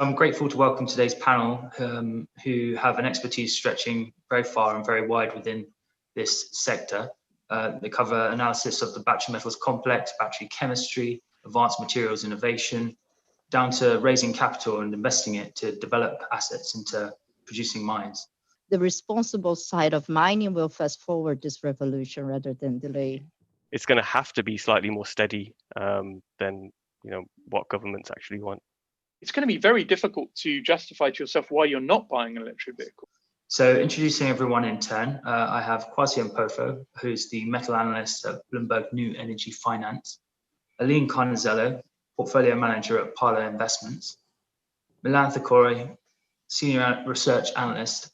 I'm grateful to welcome today's panel, who have an expertise stretching very far and very wide within this sector. They cover analysis of the battery metals complex, battery chemistry, advanced materials innovation, down to raising capital and investing it to develop assets into producing mines. The responsible side of mining will fast forward this revolution rather than delay. It's going to have to be slightly more steady than what governments actually want. It's going to be very difficult to justify to yourself why you're not buying an electric vehicle. So introducing everyone in turn, I have Kwasi Ampofo, who's the metal analyst at Bloomberg New Energy Finance, Aline Carnizelo, portfolio manager at Parla Investments, Milan Thakore, senior research analyst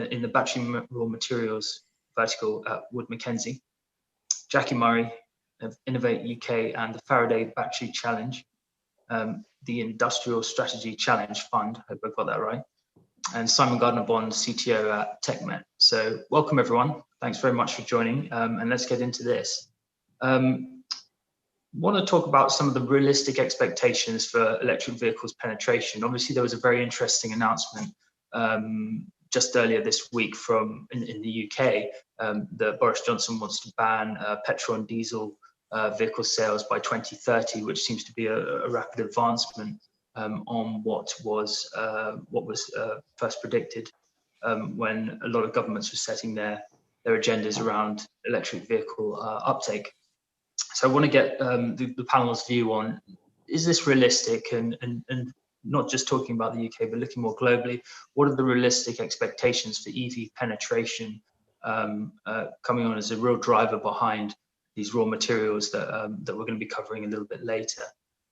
in the battery raw materials vertical at Wood Mackenzie, Jacqui Murray of Innovate UK and the Faraday Battery Challenge, the Industrial Strategy Challenge Fund, I hope I got that right, and Simon Gardner-Bond, CTO at TechMet. So welcome everyone, thanks very much for joining, and let's get into this. Want to talk about some of the realistic expectations for electric vehicles penetration. Obviously there was a very interesting announcement just earlier this week from in the UK that Boris Johnson wants to ban petrol and diesel vehicle sales by 2030, which seems to be a rapid advancement on what was first predicted when a lot of governments were setting their agendas around electric vehicle uptake. So I want to get the panel's view on, is this realistic, and not just talking about the UK, but looking more globally, what are the realistic expectations for EV penetration coming on as a real driver behind these raw materials that we're going to be covering a little bit later.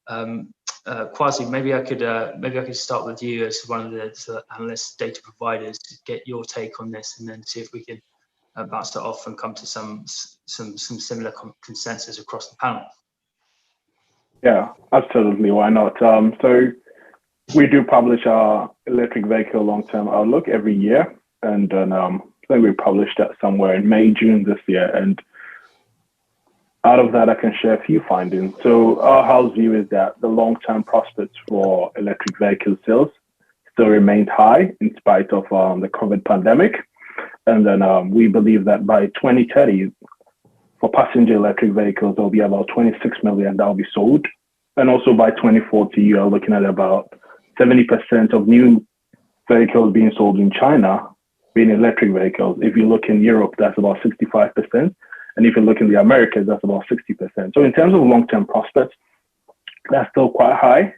Kwasi, maybe I could start with you as one of the analyst data providers to get your take on this, and then see if we can bounce it off and come to some similar consensus across the panel. Yeah, absolutely. Why not? So we do publish our electric vehicle long-term outlook every year, and then I think we published that somewhere in May, June this year, and out of that, I can share a few findings. So our house view is that the long-term prospects for electric vehicle sales still remained high in spite of the COVID pandemic. And then we believe that by 2030, for passenger electric vehicles, there'll be about 26 million that will be sold. And also by 2040, you are looking at about 70% of new vehicles being sold in China being electric vehicles. If you look in Europe, that's about 65%. And if you look in the Americas, that's about 60%. So in terms of long-term prospects, that's still quite high.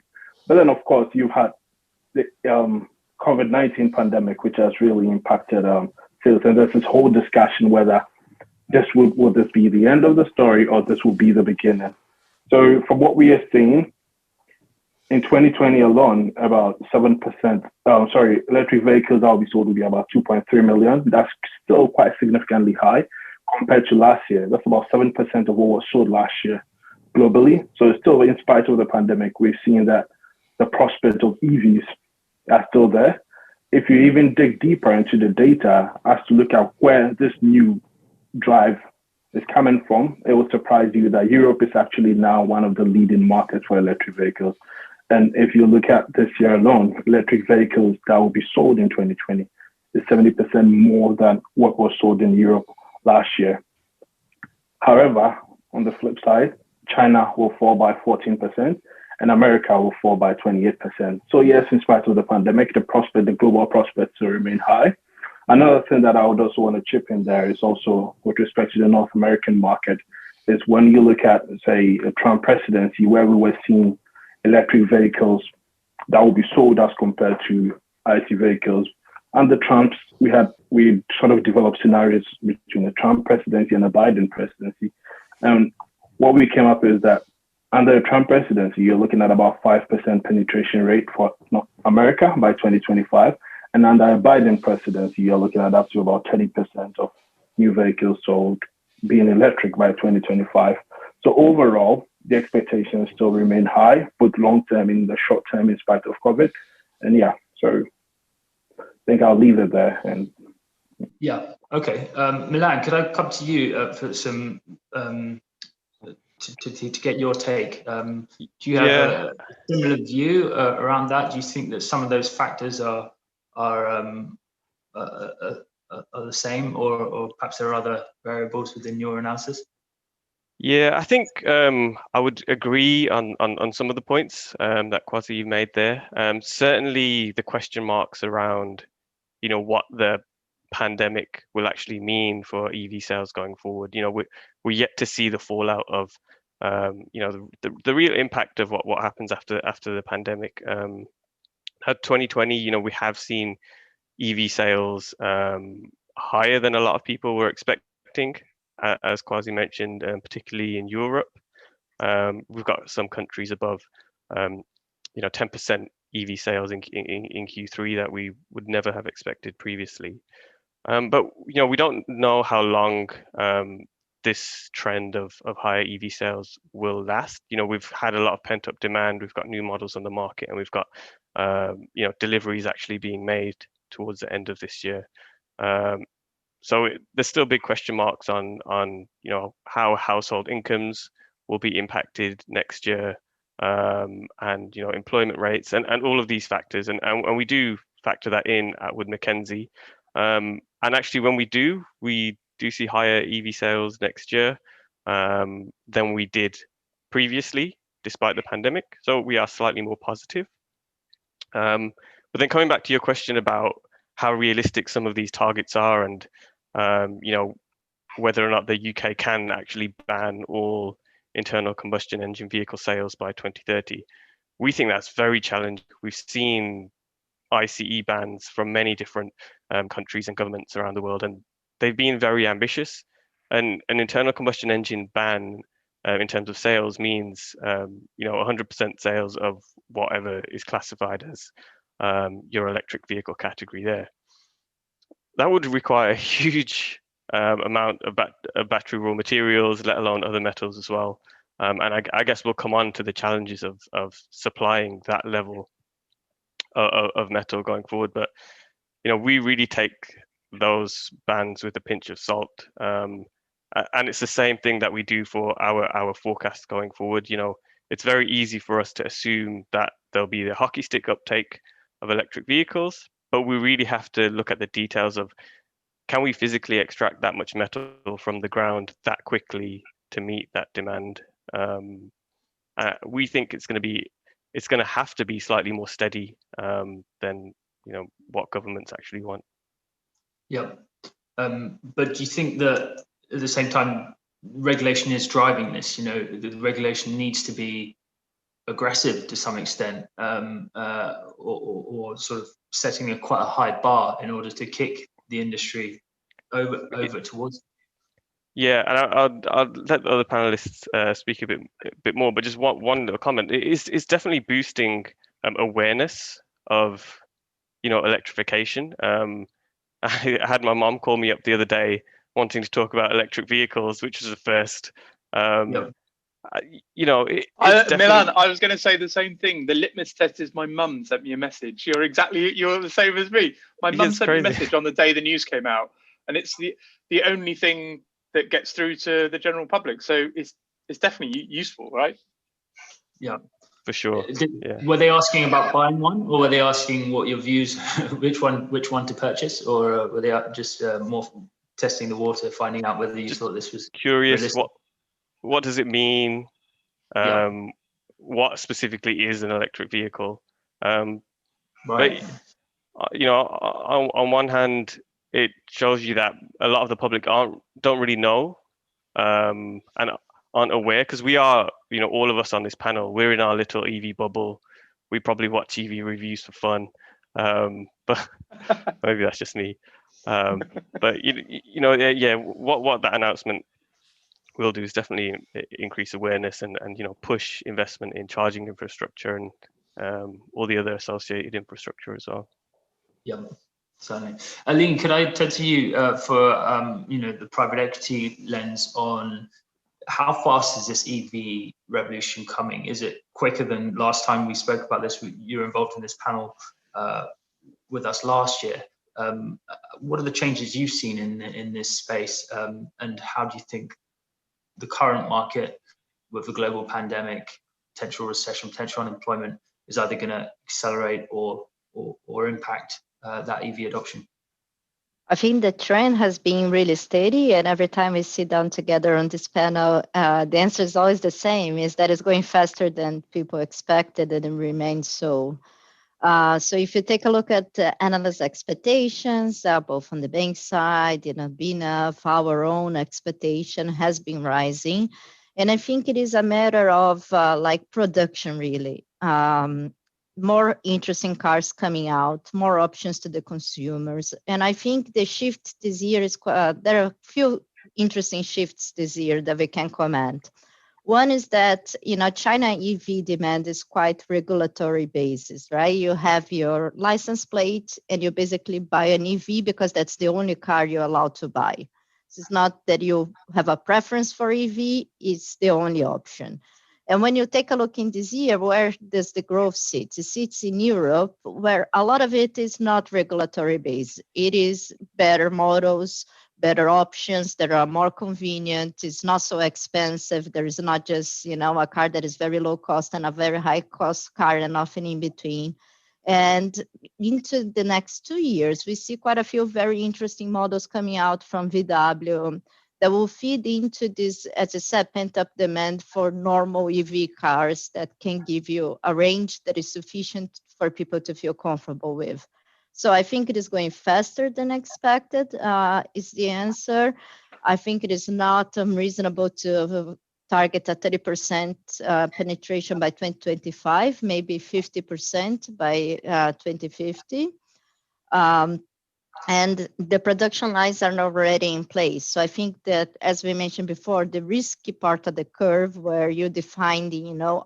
But then, of course, you've had the COVID-19 pandemic, which has really impacted sales. And there's this whole discussion whether will this be the end of the story or this will be the beginning. So from what we are seeing, in 2020 alone, about 7%, electric vehicles that will be sold will be about 2.3 million. That's still quite significantly high compared to last year. That's about 7% of what was sold last year globally. So it's still, in spite of the pandemic, we've seen that the prospect of EVs are still there. If you even dig deeper into the data as to look at where this new drive is coming from, it will surprise you that Europe is actually now one of the leading markets for electric vehicles. And if you look at this year alone, electric vehicles that will be sold in 2020 is 70% more than what was sold in Europe last year. However, on the flip side, China will fall by 14% and America will fall by 28%. So yes, in spite of the pandemic, the global prospects will remain high. Another thing that I would also want to chip in there is also with respect to the North American market, is when you look at, say, a Trump presidency, where we were seeing electric vehicles that will be sold as compared to IC vehicles. Under Trump's, we sort of developed scenarios between the Trump presidency and the Biden presidency. And what we came up is that under the Trump presidency, you're looking at about 5% penetration rate for America by 2025. And under a Biden presidency, you're looking at up to about 30% of new vehicles sold being electric by 2025. So overall, the expectations still remain high, both long-term and in the short-term in spite of COVID. And yeah, so I think I'll leave it there. And yeah, okay. Milan, could I come to you for some to get your take. Do you have a similar view around that? Do you think that some of those factors are the same, or perhaps there are other variables within your analysis? Yeah, I think I would agree on some of the points that Kwasi you made there. Certainly the question marks around, what the pandemic will actually mean for EV sales going forward. We're yet to see the fallout of, the real impact of what happens after the pandemic. At 2020, we have seen EV sales higher than a lot of people were expecting, as Kwasi mentioned, particularly in Europe. We've got some countries above, 10% EV sales in Q3 that we would never have expected previously. But we don't know how long this trend of higher EV sales will last. We've had a lot of pent up demand. We've got new models on the market, and we've got deliveries actually being made towards the end of this year. So there's still big question marks on how household incomes will be impacted next year, and employment rates and all of these factors, and we do factor that in with MacKenzie. And actually, when we do see higher EV sales next year than we did previously, despite the pandemic. So we are slightly more positive. But then coming back to your question about how realistic some of these targets are, and whether or not the UK can actually ban all internal combustion engine vehicle sales by 2030, we think that's very challenging. We've seen ICE bans from many different countries and governments around the world, and they've been very ambitious. And an internal combustion engine ban in terms of sales means 100% sales of whatever is classified as your electric vehicle category there. That would require a huge amount of battery raw materials, let alone other metals as well. And I guess we'll come on to the challenges of supplying that level of metal going forward. But we really take those bans with a pinch of salt. And it's the same thing that we do for our forecast going forward. It's very easy for us to assume that there'll be the hockey stick uptake of electric vehicles, but we really have to look at the details of, can we physically extract that much metal from the ground that quickly to meet that demand? We think it's going to have to be slightly more steady than what governments actually want. Yeah, but do you think that at the same time regulation is driving this? The regulation needs to be aggressive to some extent, or sort of setting quite a high bar in order to kick the industry over towards. Yeah, and I'll let the other panelists speak a bit more, but just one little comment. It's definitely boosting awareness of electrification. I had my mom call me up the other day wanting to talk about electric vehicles, which was the first. Milan, I was going to say the same thing. The litmus test is my mum sent me a message. You're the same as me. My mum sent me a message on the day the news came out, and it's the only thing that gets through to the general public. So it's definitely useful, right? Yeah, for sure. Were they asking about buying one, or were they asking what your views, which one to purchase, or were they just more testing the water, finding out whether you thought this was curious? Realistic? What does it mean? What specifically is an electric vehicle? Right. But on one hand, it shows you that a lot of the public don't really know and aren't aware, because we are, all of us on this panel, we're in our little EV bubble. We probably watch EV reviews for fun, but maybe that's just me. But what that announcement will do is definitely increase awareness and push investment in charging infrastructure and all the other associated infrastructure as well. Yeah, certainly. Aline, could I turn to you for the private equity lens on how fast is this EV revolution coming? Is it quicker than last time we spoke about this? You were involved in this panel with us last year. What are the changes you've seen in this space, and how do you think the current market with the global pandemic, potential recession, potential unemployment, is either going to accelerate or impact that EV adoption? I think the trend has been really steady, and every time we sit down together on this panel, the answer is always the same, is that it's going faster than people expected, and it remains so. So if you take a look at analyst expectations, both on the bank side, BNEF, our own expectation has been rising. And I think it is a matter of like production, really. More interesting cars coming out, more options to the consumers. And I think the shift this year is, there are a few interesting shifts this year that we can comment. One is that, China EV demand is quite regulatory basis, right? You have your license plate and you basically buy an EV because that's the only car you're allowed to buy. It's not that you have a preference for EV, it's the only option. And when you take a look in this year, where does the growth sit? It sits in Europe, where a lot of it is not regulatory based. It is better models, better options that are more convenient. It's not so expensive. There is not just, a car that is very low cost and a very high cost car and nothing in between. And into the next 2 years, we see quite a few very interesting models coming out from VW that will feed into this, as I said, pent-up demand for normal EV cars that can give you a range that is sufficient for people to feel comfortable with. So I think it is going faster than expected, is the answer. I think it is not unreasonable to target a 30% penetration by 2025, maybe 50% by 2050. And the production lines are already in place. So I think that, as we mentioned before, the risky part of the curve where you define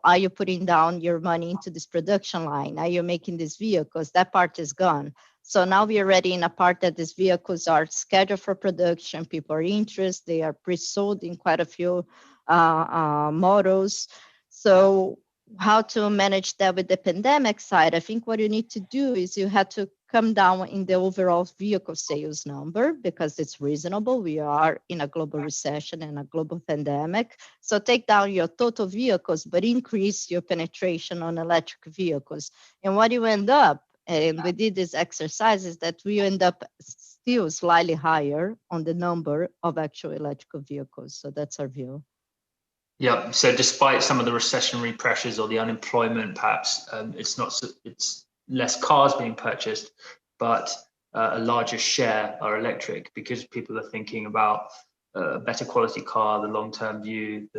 are you putting down your money into this production line? Are you making these vehicles? That part is gone. So now we are already in a part that these vehicles are scheduled for production. People are interested. They are pre-sold in quite a few models. So how to manage that with the pandemic side? I think what you need to do is you have to come down in the overall vehicle sales number because it's reasonable. We are in a global recession and a global pandemic. So take down your total vehicles, but increase your penetration on electric vehicles. And what you end up, and we did this exercise, is that we end up still slightly higher on the number of actual electrical vehicles. So that's our view. Yeah. So despite some of the recessionary pressures or the unemployment, perhaps it's less cars being purchased, but a larger share are electric because people are thinking about a better quality car, the long-term view,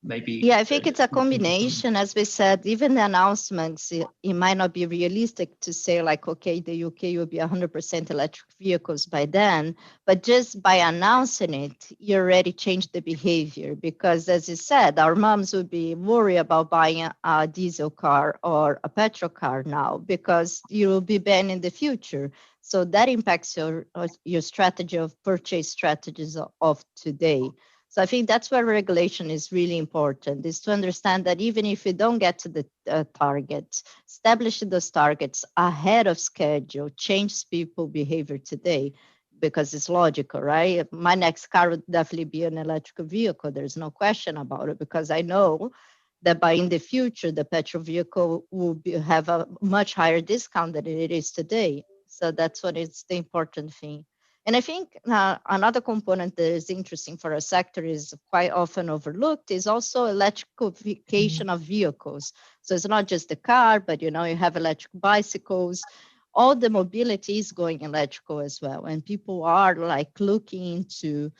maybe. Yeah, I think it's a combination. As we said, even the announcements, it might not be realistic to say like, okay, the UK will be 100% electric vehicles by then, but just by announcing it, you already changed the behavior because, as you said, our moms would be worried about buying a diesel car or a petrol car now because you will be banned in the future. So that impacts your strategy of purchase strategies of today. So I think that's where regulation is really important, is to understand that even if you don't get to the targets, establish those targets ahead of schedule, change people's behavior today, because it's logical, right? My next car would definitely be an electric vehicle. There's no question about it, because I know that by in the future, the petrol vehicle will have a much higher discount than it is today. So that's what is the important thing. And I think another component that is interesting for our sector is quite often overlooked is also electrification of vehicles. So it's not just the car, but you have electric bicycles. All the mobility is going electrical as well. And people are like looking into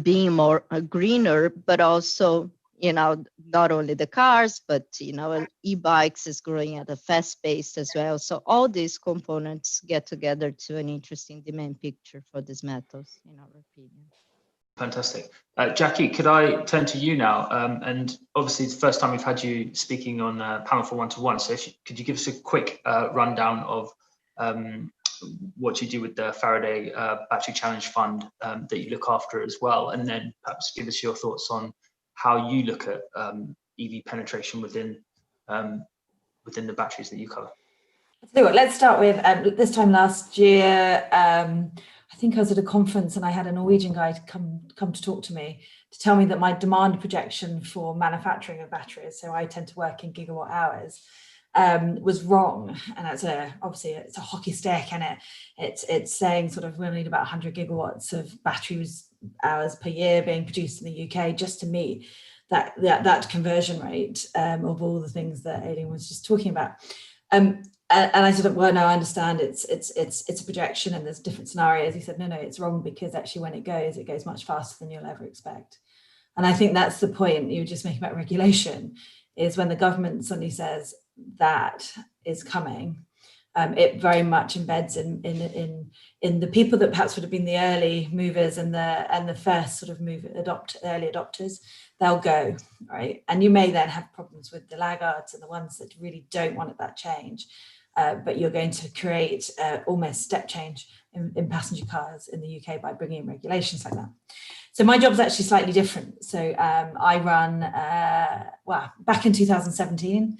being more greener, but also not only the cars, but, e-bikes is growing at a fast pace as well. So all these components get together to an interesting demand picture for these metals, in our opinion. Fantastic. Jacqui, could I turn to you now? And obviously it's the first time we've had you speaking on Panel for One-to-One. So could you give us a quick rundown of what you do with the Faraday Battery Challenge Fund that you look after as well? And then perhaps give us your thoughts on how you look at EV penetration within the batteries that you cover. So let's start with this time last year, I think I was at a conference and I had a Norwegian guy to come to talk to me to tell me that my demand projection for manufacturing of batteries, so I tend to work in gigawatt hours, was wrong. And that's obviously it's a hockey stick, and it's saying sort of we'll need about 100 gigawatts of batteries hours per year being produced in the UK just to meet that conversion rate of all the things that Aline was just talking about. And I said, well, no, I understand it's a projection and there's different scenarios. He said, no, it's wrong, because actually when it goes much faster than you'll ever expect. And I think that's the point you were just making about regulation, is when the government suddenly says that is coming, it very much embeds in the people that perhaps would have been the early movers and the first sort of early adopters. They'll go, right? And you may then have problems with the laggards and the ones that really don't want that change. But you're going to create almost step change in passenger cars in the UK by bringing in regulations like that. So my job is actually slightly different. So I run, back in 2017,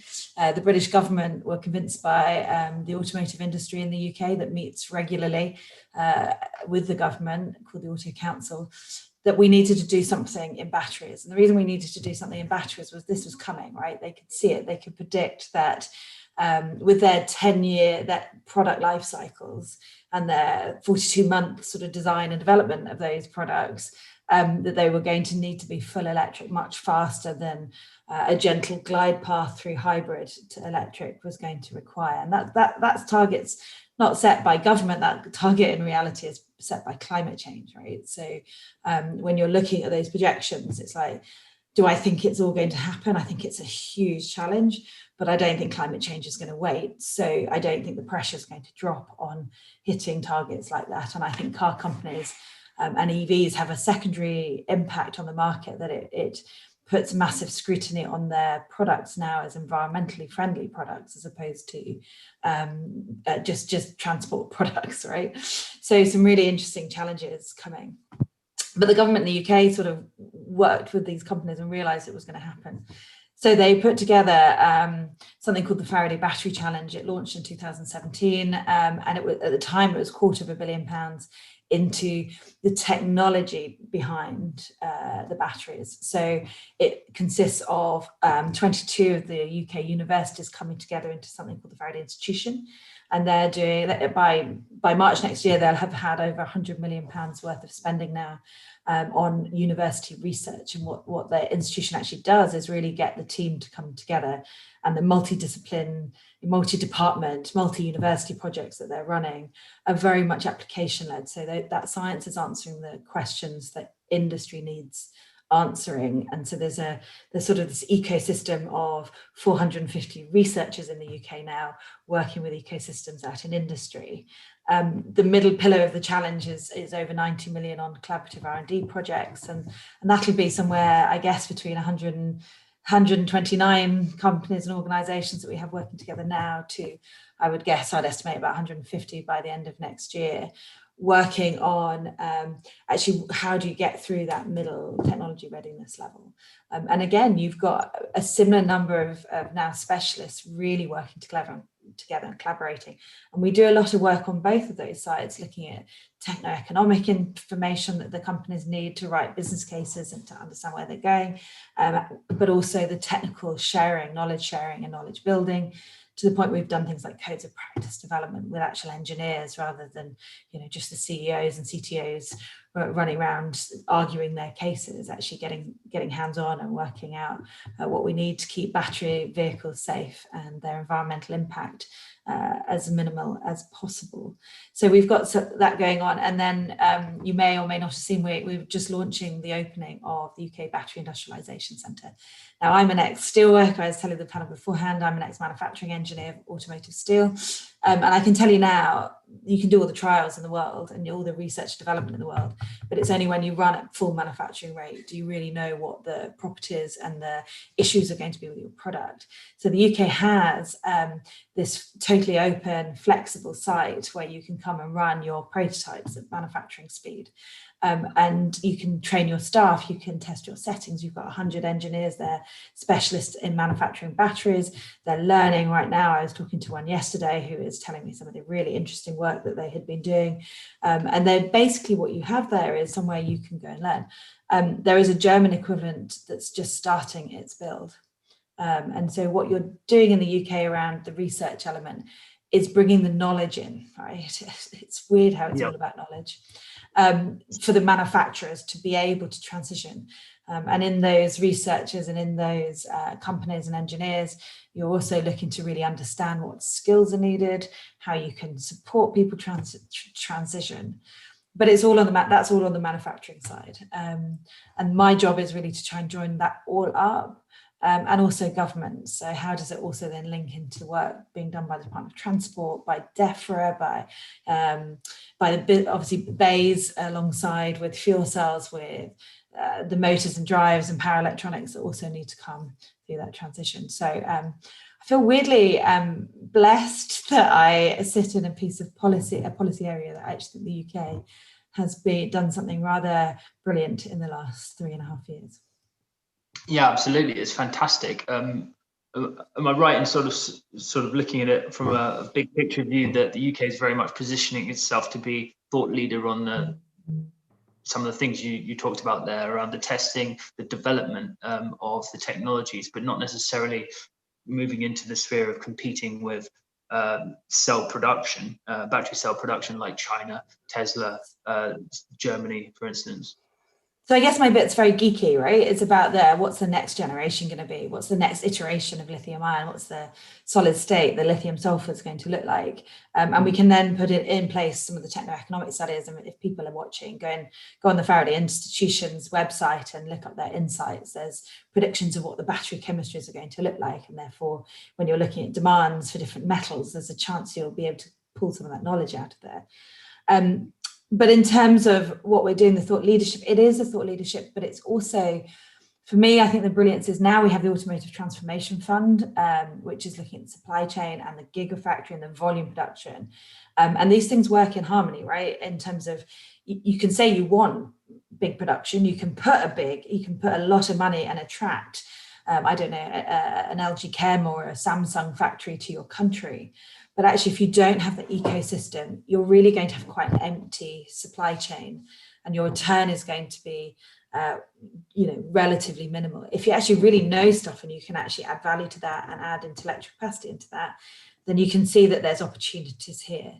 the British government were convinced by the automotive industry in the UK that meets regularly with the government, called the Auto Council, that we needed to do something in batteries. And the reason we needed to do something in batteries was this was coming, right? They could see it, they could predict that with their 10-year product life cycles and their 42-month sort of design and development of those products, that they were going to need to be full electric much faster than a gentle glide path through hybrid to electric was going to require. And that's targets not set by government, that target in reality is set by climate change, right? So when you're looking at those projections, it's like, do I think it's all going to happen? I think it's a huge challenge, but I don't think climate change is going to wait. So I don't think the pressure is going to drop on hitting targets like that. And I think car companies and EVs have a secondary impact on the market, that it puts massive scrutiny on their products now as environmentally friendly products, as opposed to just transport products, right? So some really interesting challenges coming. But the government in the UK sort of worked with these companies and realized it was going to happen. So they put together something called the Faraday Battery Challenge. It launched in 2017, and it was, at the time, it was £250 million into the technology behind the batteries. So it consists of 22 of the UK universities coming together into something called the Faraday Institution. And they're doing that by March next year, they'll have had over £100 million worth of spending now on university research. And what their institution actually does is really get the team to come together, and the multidiscipline, multi-department, multi-university projects that they're running are very much application-led. So that science is answering the questions that industry needs answering. And so there's sort of this ecosystem of 450 researchers in the UK now working with ecosystems out in industry. The middle pillar of the challenge is over 90 million on collaborative R&D projects, and that'll be somewhere, I guess, between 100 and 129 companies and organizations that we have working together now to, I'd estimate about 150 by the end of next year, working on actually how do you get through that middle technology readiness level. And again, you've got a similar number of now specialists really working together and collaborating. And we do a lot of work on both of those sides, looking at techno-economic information that the companies need to write business cases and to understand where they're going, but also the technical sharing, knowledge sharing and knowledge building, to the point we've done things like codes of practice development with actual engineers rather than, just the CEOs and CTOs running around arguing their cases, actually getting hands-on and working out what we need to keep battery vehicles safe and their environmental impact as minimal as possible. So we've got that going on. And then you may or may not have seen, we're just launching the opening of the UK Battery Industrialisation Centre. Now, I'm an ex-steelworker, I was telling the panel beforehand, I'm an ex-manufacturing engineer of automotive steel. And I can tell you now, you can do all the trials in the world and all the research development in the world, but it's only when you run at full manufacturing rate do you really know what the properties and the issues are going to be with your product. So the UK has this totally open, flexible site where you can come and run your prototypes at manufacturing speed. and you can train your staff, you can test your settings. You've got 100 engineers there, specialists in manufacturing batteries. They're learning right now. I was talking to one yesterday who is telling me some of the really interesting work that they had been doing. And then basically what you have there is somewhere you can go and learn. There is a German equivalent that's just starting its build. And so what you're doing in the UK around the research element is bringing the knowledge in, right? It's weird how it's all about knowledge for the manufacturers to be able to transition. And in those researchers and in those companies and engineers, you're also looking to really understand what skills are needed, how you can support people transition. But it's all on that's all on the manufacturing side. And my job is really to try and join that all up. And also government. So how does it also then link into the work being done by the Department of Transport, by DEFRA, by the obviously BEIS, alongside with fuel cells, with the motors and drives and power electronics that also need to come through that transition. So I feel weirdly blessed that I sit in a policy area that I actually think the UK has done something rather brilliant in the last 3.5 years. Yeah, absolutely. It's fantastic. Am I right in sort of looking at it from a big picture view that the UK is very much positioning itself to be thought leader on some of the things you talked about there around the testing, the development of the technologies, but not necessarily moving into the sphere of competing with cell production, battery cell production like China, Tesla, Germany, for instance? So I guess my bit's very geeky, right? It's about what's the next generation going to be? What's the next iteration of lithium ion? What's the solid state, the lithium sulfur is going to look like? And we can then put it in place some of the techno-economic studies. And if people are watching, go on the Faraday Institution's website and look up their insights. There's predictions of what the battery chemistries are going to look like. And therefore, when you're looking at demands for different metals, there's a chance you'll be able to pull some of that knowledge out of there. But in terms of what we're doing, the thought leadership, it is a thought leadership, but it's also, for me, I think the brilliance is now we have the Automotive Transformation Fund, which is looking at the supply chain and the gigafactory and the volume production. And these things work in harmony, right? In terms of, you can say you want big production, you can put a lot of money and attract, I don't know, an LG Chem or a Samsung factory to your country. But actually, if you don't have the ecosystem, you're really going to have quite an empty supply chain, and your return is going to be, relatively minimal. If you actually really know stuff and you can actually add value to that and add intellectual capacity into that, then you can see that there's opportunities here.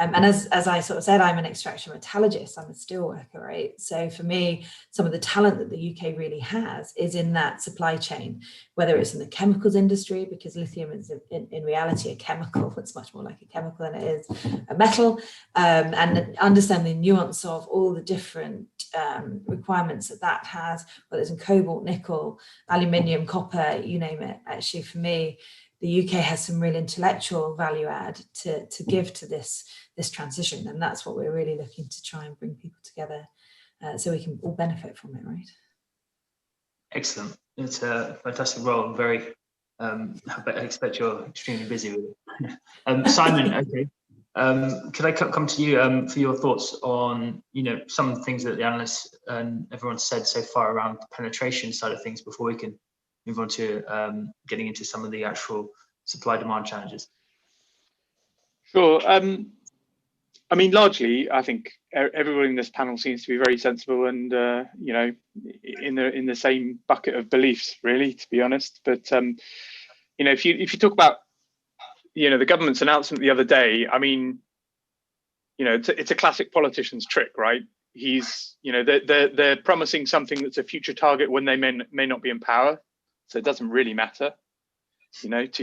And as I sort of said, I'm an extraction metallurgist, I'm a steel worker, right? So for me, some of the talent that the UK really has is in that supply chain, whether it's in the chemicals industry, because lithium is in reality a chemical, it's much more like a chemical than it is a metal, and understand the nuance of all the different requirements that has, whether it's in cobalt, nickel, aluminium, copper, you name it. Actually, for me, the UK has some real intellectual value add to give to this transition, and that's what we're really looking to try and bring people together so we can all benefit from it, right? Excellent. It's a fantastic role. Very, I expect you're extremely busy with it. Simon, okay. Could I come to you for your thoughts on, some of the things that the analysts and everyone said so far around the penetration side of things before we can move on to getting into some of the actual supply demand challenges? Sure. I mean, largely, I think everyone in this panel seems to be very sensible and, in the same bucket of beliefs, really, to be honest. But, if you talk about, the government's announcement the other day, I mean, it's a classic politician's trick, right? They're promising something that's a future target when they may not be in power. So it doesn't really matter. Look,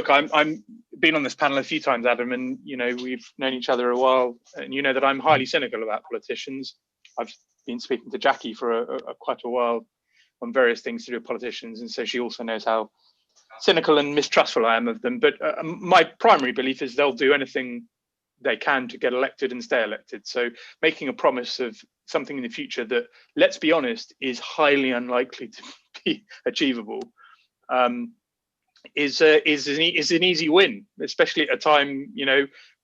I'm been on this panel a few times, Adam, and we've known each other a while, and you know that I'm highly cynical about politicians. I've been speaking to Jacqui for quite a while on various things to do with politicians, and so she also knows how cynical and mistrustful I am of them. But my primary belief is they'll do anything they can to get elected and stay elected. So making a promise of something in the future that, let's be honest, is highly unlikely to be achievable is an easy win, especially at a time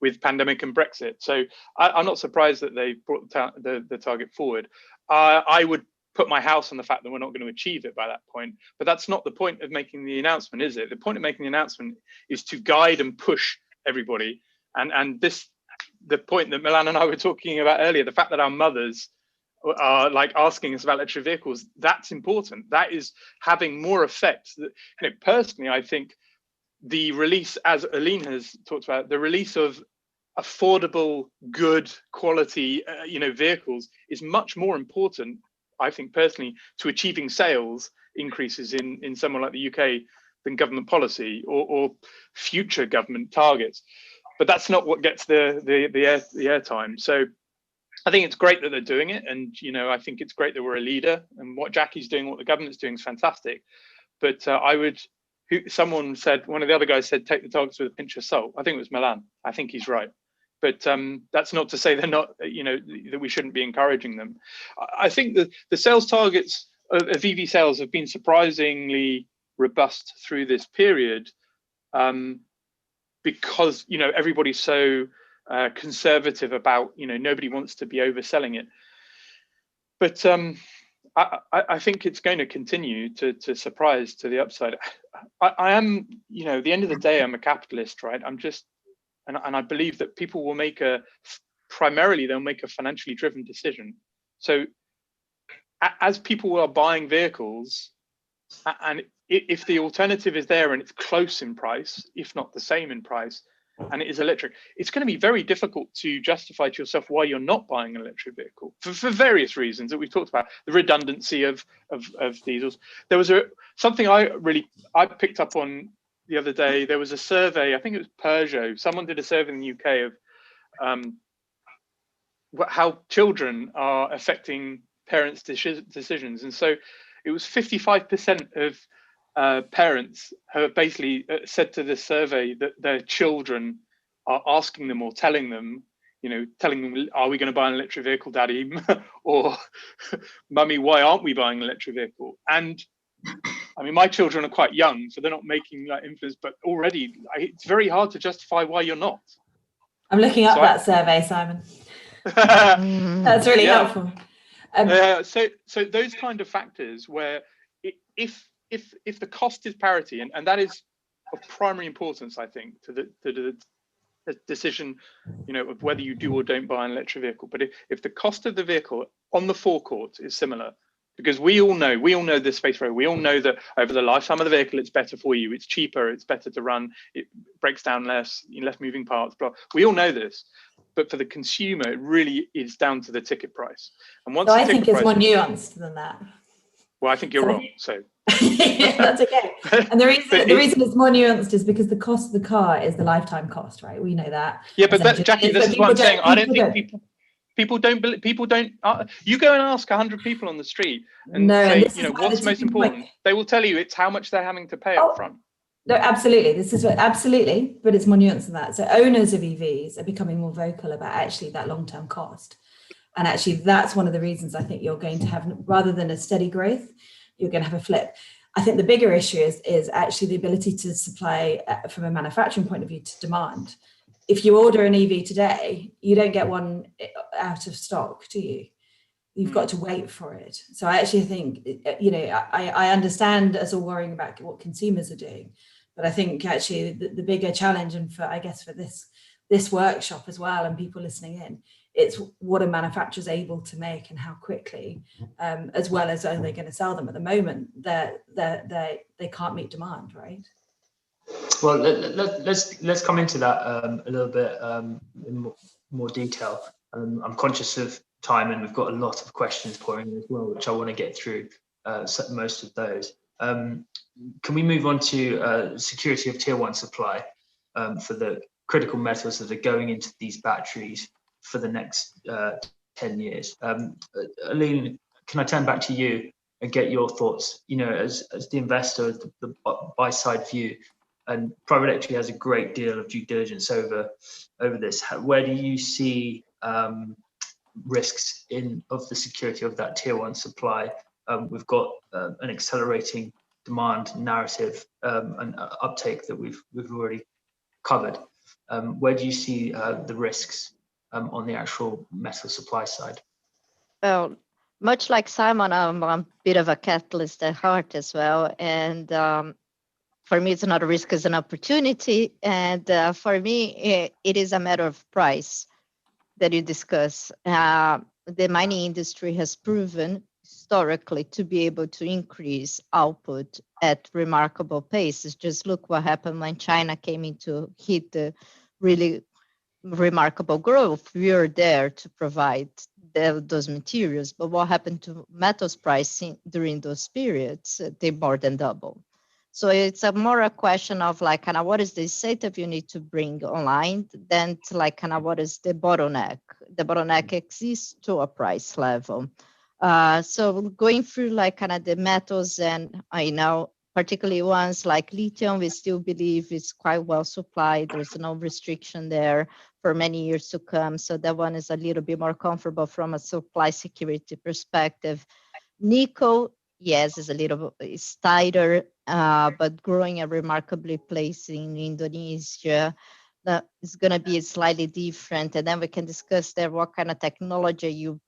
with pandemic and Brexit. So I'm not surprised that they brought the target forward. I would put my house on the fact that we're not going to achieve it by that point, but that's not the point of making the announcement, is it? The point of making the announcement is to guide and push everybody. And this, the point that Milan and I were talking about earlier, the fact that our mothers are like asking us about electric vehicles, that's important. That is having more effect. You know, personally, I think the release, as Aline has talked about, the release of affordable, good quality, vehicles is much more important, I think personally, to achieving sales increases in somewhere like the UK than government policy or future government targets. But that's not what gets the airtime. So I think it's great that they're doing it, and I think it's great that we're a leader, and what Jacqui's doing, what the government's doing is fantastic. But someone said, one of the other guys said, take the targets with a pinch of salt. I think it was Milan. I think he's right. But that's not to say they're not, that we shouldn't be encouraging them. I think that the sales targets of EV sales have been surprisingly robust through this period, because everybody's so conservative about, nobody wants to be overselling it. But I think it's going to continue to surprise to the upside. I am, at the end of the day, I'm a capitalist, right? I'm just, and I believe that people will primarily they'll make a financially driven decision. So as people are buying vehicles, and if the alternative is there and it's close in price, if not the same in price, and it is electric, it's going to be very difficult to justify to yourself why you're not buying an electric vehicle for various reasons that we've talked about. The redundancy of diesels. There was something I picked up on the other day. There was a survey, I think it was Peugeot. Someone did a survey in the UK of how children are affecting parents' decisions, and so it was 55% of parents have basically said to this survey that their children are asking them or telling them, are we going to buy an electric vehicle, Daddy? Or, Mummy, why aren't we buying an electric vehicle? And I mean, my children are quite young, so they're not making that influence, but already it's very hard to justify why you're not. I'm looking up that survey, Simon. That's really helpful. So those kind of factors where if the cost is parity, and that is of primary importance, I think, to the decision, of whether you do or don't buy an electric vehicle. But if the cost of the vehicle on the forecourt is similar, because we all know this space road, we all know that over the lifetime of the vehicle, it's better for you, it's cheaper, it's better to run, it breaks down less, less moving parts, blah. We all know this. But for the consumer, it really is down to the ticket price. And once I think it's more nuanced than that. Well, I think you're wrong. So that's okay. And the reason it's more nuanced is because the cost of the car is the lifetime cost, right? We know that. Yeah, but Jacqui, this is what I'm saying. I don't think people don't. You go and ask 100 people on the street and say, what's most important? They will tell you it's how much they're having to pay up front. No, absolutely. Absolutely, but it's more nuanced than that. So owners of EVs are becoming more vocal about actually that long-term cost. And actually, that's one of the reasons I think you're going to have, rather than a steady growth, you're going to have a flip. I think the bigger issue is actually the ability to supply from a manufacturing point of view to demand. If you order an EV today, you don't get one out of stock, do you? You've got to wait for it. So I actually think, I understand us all worrying about what consumers are doing, but I think actually the bigger challenge, and for this workshop as well, and people listening in, it's what a manufacturer's able to make and how quickly, as well as are they going to sell them. At the moment, they can't meet demand, right? Well, let's come into that a little bit in more detail. I'm conscious of time, and we've got a lot of questions pouring in as well, which I want to get through most of those. Can we move on to security of tier one supply for the critical metals that are going into these batteries for the next 10 years? Aline, can I turn back to you and get your thoughts? As the investor, the buy side view, and private equity has a great deal of due diligence over this. Where do you see risks of the security of that tier one supply? We've got an accelerating demand narrative and uptake that we've already covered. Where do you see the risks on the actual metal supply side? Well, much like Simon, I'm a bit of a catalyst at heart as well. And for me, it's not a risk, it's an opportunity. And for me, it is a matter of price that you discuss. The mining industry has proven historically to be able to increase output at remarkable paces. Just look what happened when China came into hit the really remarkable growth. We were there to provide those materials, but what happened to metals pricing during those periods? They more than doubled. So it's more a question of like kind of what is the setup you need to bring online than to like kind of what is the bottleneck. The bottleneck exists to a price level. So going through like kind of the metals, and I know particularly ones like lithium, we still believe it's quite well supplied. There's no restriction there for many years to come. So that one is a little bit more comfortable from a supply security perspective. Nickel, yes, is a little bit, it's tighter, but growing at remarkably place in Indonesia. That is going to be slightly different. And then we can discuss there what kind of technology you're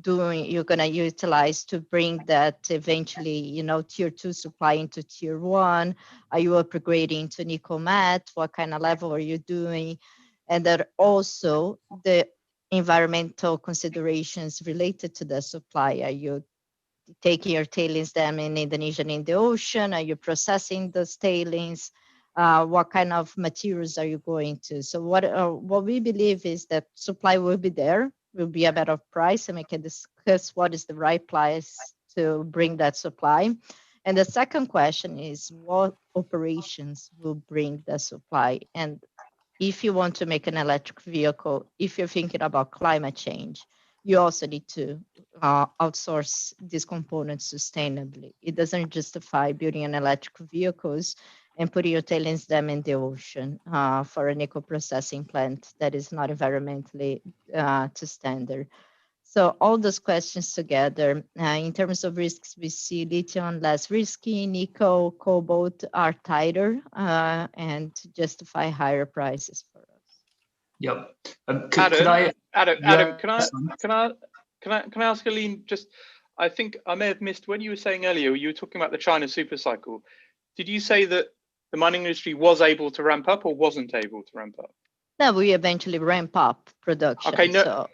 going to utilize to bring that eventually, you know, tier 2 supply into tier 1. Are you upgrading to nickel matte? What kind of level are you doing? And then also the environmental considerations related to the supply. Are you taking your tailings dam in Indonesia and in the ocean? Are you processing those tailings? What kind of materials are you going to? So what we believe is that supply will be there, will be a matter of price, and we can discuss what is the right price to bring that supply. And the second question is what operations will bring the supply? And if you want to make an electric vehicle, if you're thinking about climate change, you also need to outsource these components sustainably. It doesn't justify building an electric vehicles and putting your tailings dam in the ocean for a nickel processing plant that is not environmentally to standard. So all those questions together, in terms of risks, we see lithium less risky, nickel, cobalt are tighter and justify higher prices for us. Yep. Adam, can I ask Aline? Just, I think I may have missed when you were saying earlier. You were talking about the China super cycle. Did you say that the mining industry was able to ramp up or wasn't able to ramp up? No, we eventually ramp up production. Okay, no, so.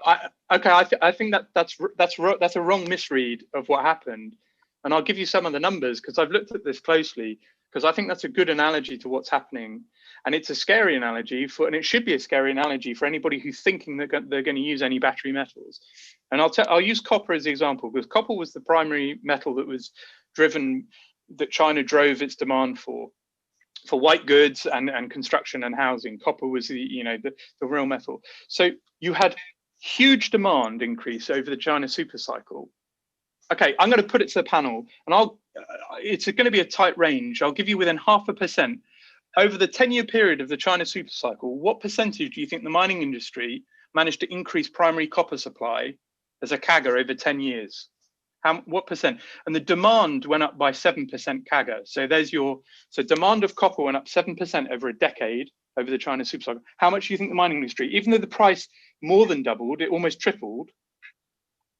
I think that's a wrong misread of what happened, and I'll give you some of the numbers because I've looked at this closely because I think that's a good analogy to what's happening, and it's a scary analogy and it should be a scary analogy for anybody who's thinking that they're going to use any battery metals. And I'll use copper as the example because copper was the primary metal that China drove its demand for white goods and construction and housing. Copper was the real metal. So you had huge demand increase over the China super cycle. Okay, I'm going to put it to the panel, and it's going to be a tight range. I'll give you within 0.5%. Over the 10-year period of the China super cycle, what percentage do you think the mining industry managed to increase primary copper supply as a CAGR over 10 years? What percent? And the demand went up by 7% CAGR. So demand of copper went up 7% over a decade over the China super cycle. How much do you think the mining industry, even though the price more than doubled, it almost tripled,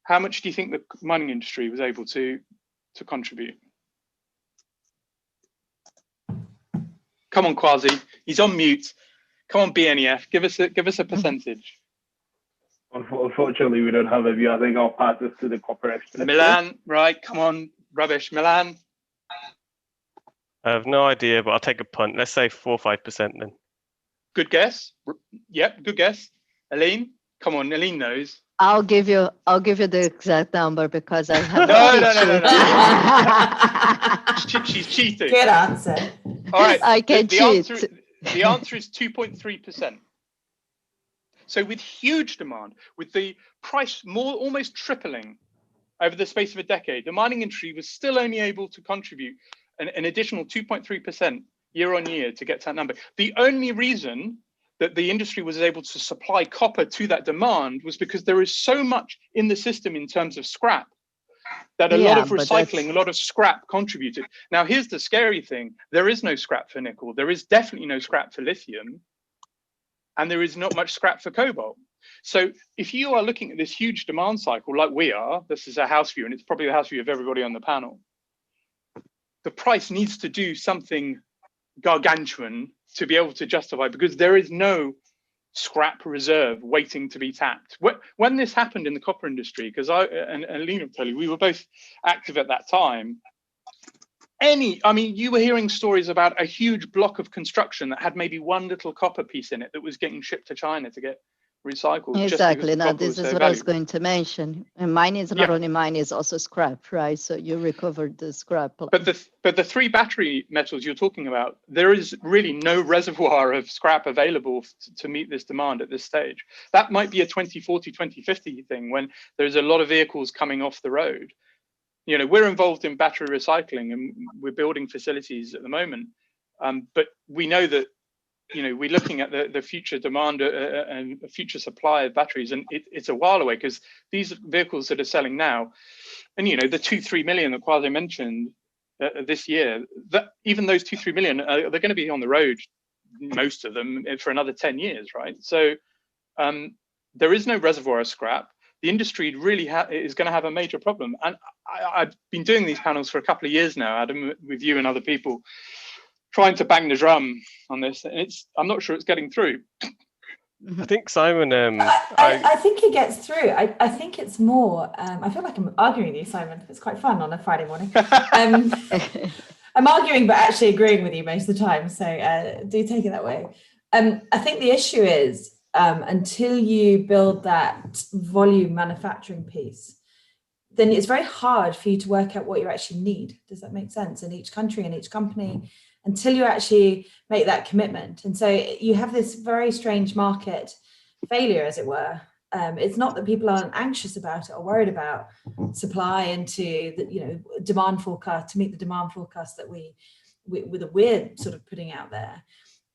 how much do you think the mining industry was able to contribute? Come on, Kwasi, he's on mute. Come on, BNEF, give us a percentage. Unfortunately, we don't have a view. I think I'll pass this to the copper expert. Milan, right? Come on, rubbish. Milan. I have no idea, but I'll take a punt. Let's say 4 or 5% then. Good guess. Yep, good guess. Aline, come on. Aline knows. I'll give you the exact number because I have no. She's cheating. Good answer. All right. I can cheat. The answer is 2.3%. So with huge demand, with the price almost tripling over the space of a decade, the mining industry was still only able to contribute an additional 2.3% year on year to get to that number. The only reason that the industry was able to supply copper to that demand was because there is so much in the system in terms of scrap that a lot of recycling, a lot of scrap contributed. Now, here's the scary thing. There is no scrap for nickel. There is definitely no scrap for lithium. and there is not much scrap for cobalt. So if you are looking at this huge demand cycle like we are, this is a house view, and it's probably the house view of everybody on the panel, the price needs to do something gargantuan to be able to justify, because there is no scrap reserve waiting to be tapped. When this happened in the copper industry, because I and Aline will tell you, we were both active at that time. You were hearing stories about a huge block of construction that had maybe one little copper piece in it that was getting shipped to China to get recycled. Exactly. Now, this is what I was going to mention. And mine is not only mine, is also scrap, right? So you recovered the scrap. But the three battery metals you're talking about, there is really no reservoir of scrap available to meet this demand at this stage. That might be a 2040, 2050 thing when there's a lot of vehicles coming off the road. You know, we're involved in battery recycling and we're building facilities at the moment. But we know that, you know, we're looking at the future demand and future supply of batteries, and it's a while away, because these vehicles that are selling now, and you know, the 2-3 million that Kwasi mentioned this year, that even those 2-3 million, they're going to be on the road, most of them, for another 10 years, right? So there is no reservoir of scrap. The industry really is going to have a major problem. And I've been doing these panels for a couple of years now, Adam, with you and other people, trying to bang the drum on this, and I'm not sure it's getting through. I think Simon, I think it gets through. I think it's more. I feel like I'm arguing with you, Simon. It's quite fun on a Friday morning. I'm arguing, but actually agreeing with you most of the time. So do take it that way. I think the issue is until you build that volume manufacturing piece, then it's very hard for you to work out what you actually need. Does that make sense? In each country and each company, until you actually make that commitment. And so you have this very strange market failure, as it were. It's not that people aren't anxious about it or worried about supply into the, you know, demand forecast, to meet the demand forecast that we're sort of putting out there.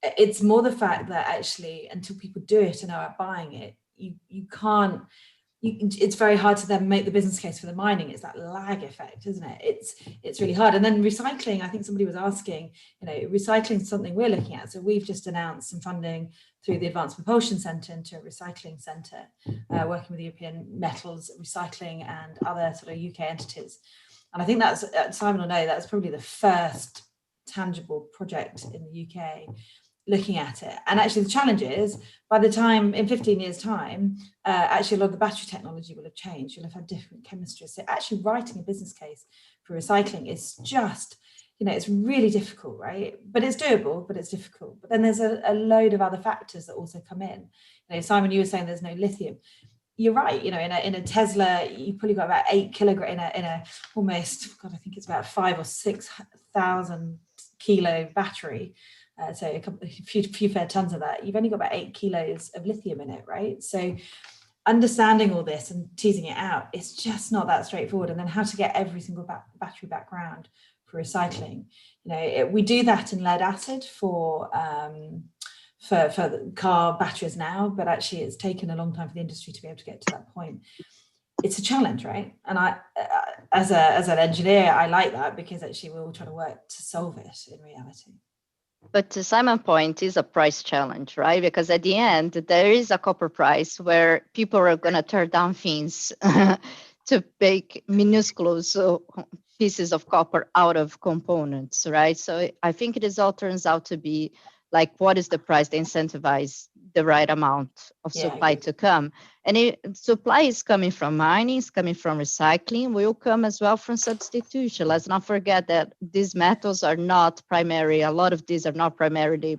It's more the fact that actually until people do it and are buying it, you can't. It's very hard to then make the business case for the mining. It's that lag effect, isn't it? It's really hard. And then recycling, I think somebody was asking, you know, recycling is something we're looking at. So we've just announced some funding through the Advanced Propulsion Centre into a recycling centre, working with the European Metals Recycling and other sort of UK entities. And I think that's, Simon will know, that's probably the first tangible project in the UK looking at it. And actually the challenge is, by the time, in 15 years time, actually a lot of the battery technology will have changed. You'll have had different chemistries. So actually writing a business case for recycling is just, you know, it's really difficult, right? But it's doable, but it's difficult. But then there's a load of other factors that also come in. You know, Simon, you were saying there's no lithium. You're right, you know, in a Tesla, you've probably got about 8 kilograms in a almost, God, I think it's about 5,000 or 6,000 kilo battery. So a few fair tons of that, you've only got about 8 kilos of lithium in it, right? So understanding all this and teasing it out, it's just not that straightforward. And then how to get every single battery background for recycling. You know, we do that in lead acid for the car batteries now, but actually it's taken a long time for the industry to be able to get to that point. It's a challenge, right? And I, as an engineer, I like that, because actually we're all trying to work to solve it in reality. But to Simon's point, is a price challenge, right? Because at the end, there is a copper price where people are going to turn down things to make minuscule pieces of copper out of components, right? So I think it all turns out to be like, what is the price to incentivize the right amount of supply to come? And supply is coming from mining, it's coming from recycling, will come as well from substitution. Let's not forget that these metals are not primary, a lot of these are not primarily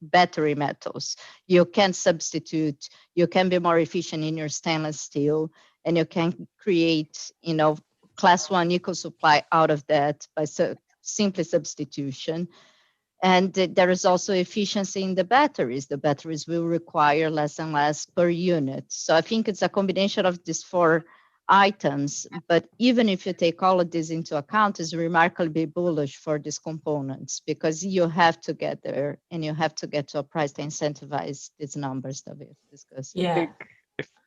battery metals. You can substitute, you can be more efficient in your stainless steel, and you can create, you know, class 1 eco supply out of that by simply substitution. And there is also efficiency in the batteries. The batteries will require less and less per unit. So I think it's a combination of these 4 items. But even if you take all of this into account, it's remarkably bullish for these components, because you have to get there and you have to get to a price to incentivize these numbers that we've discussed. Yeah. I think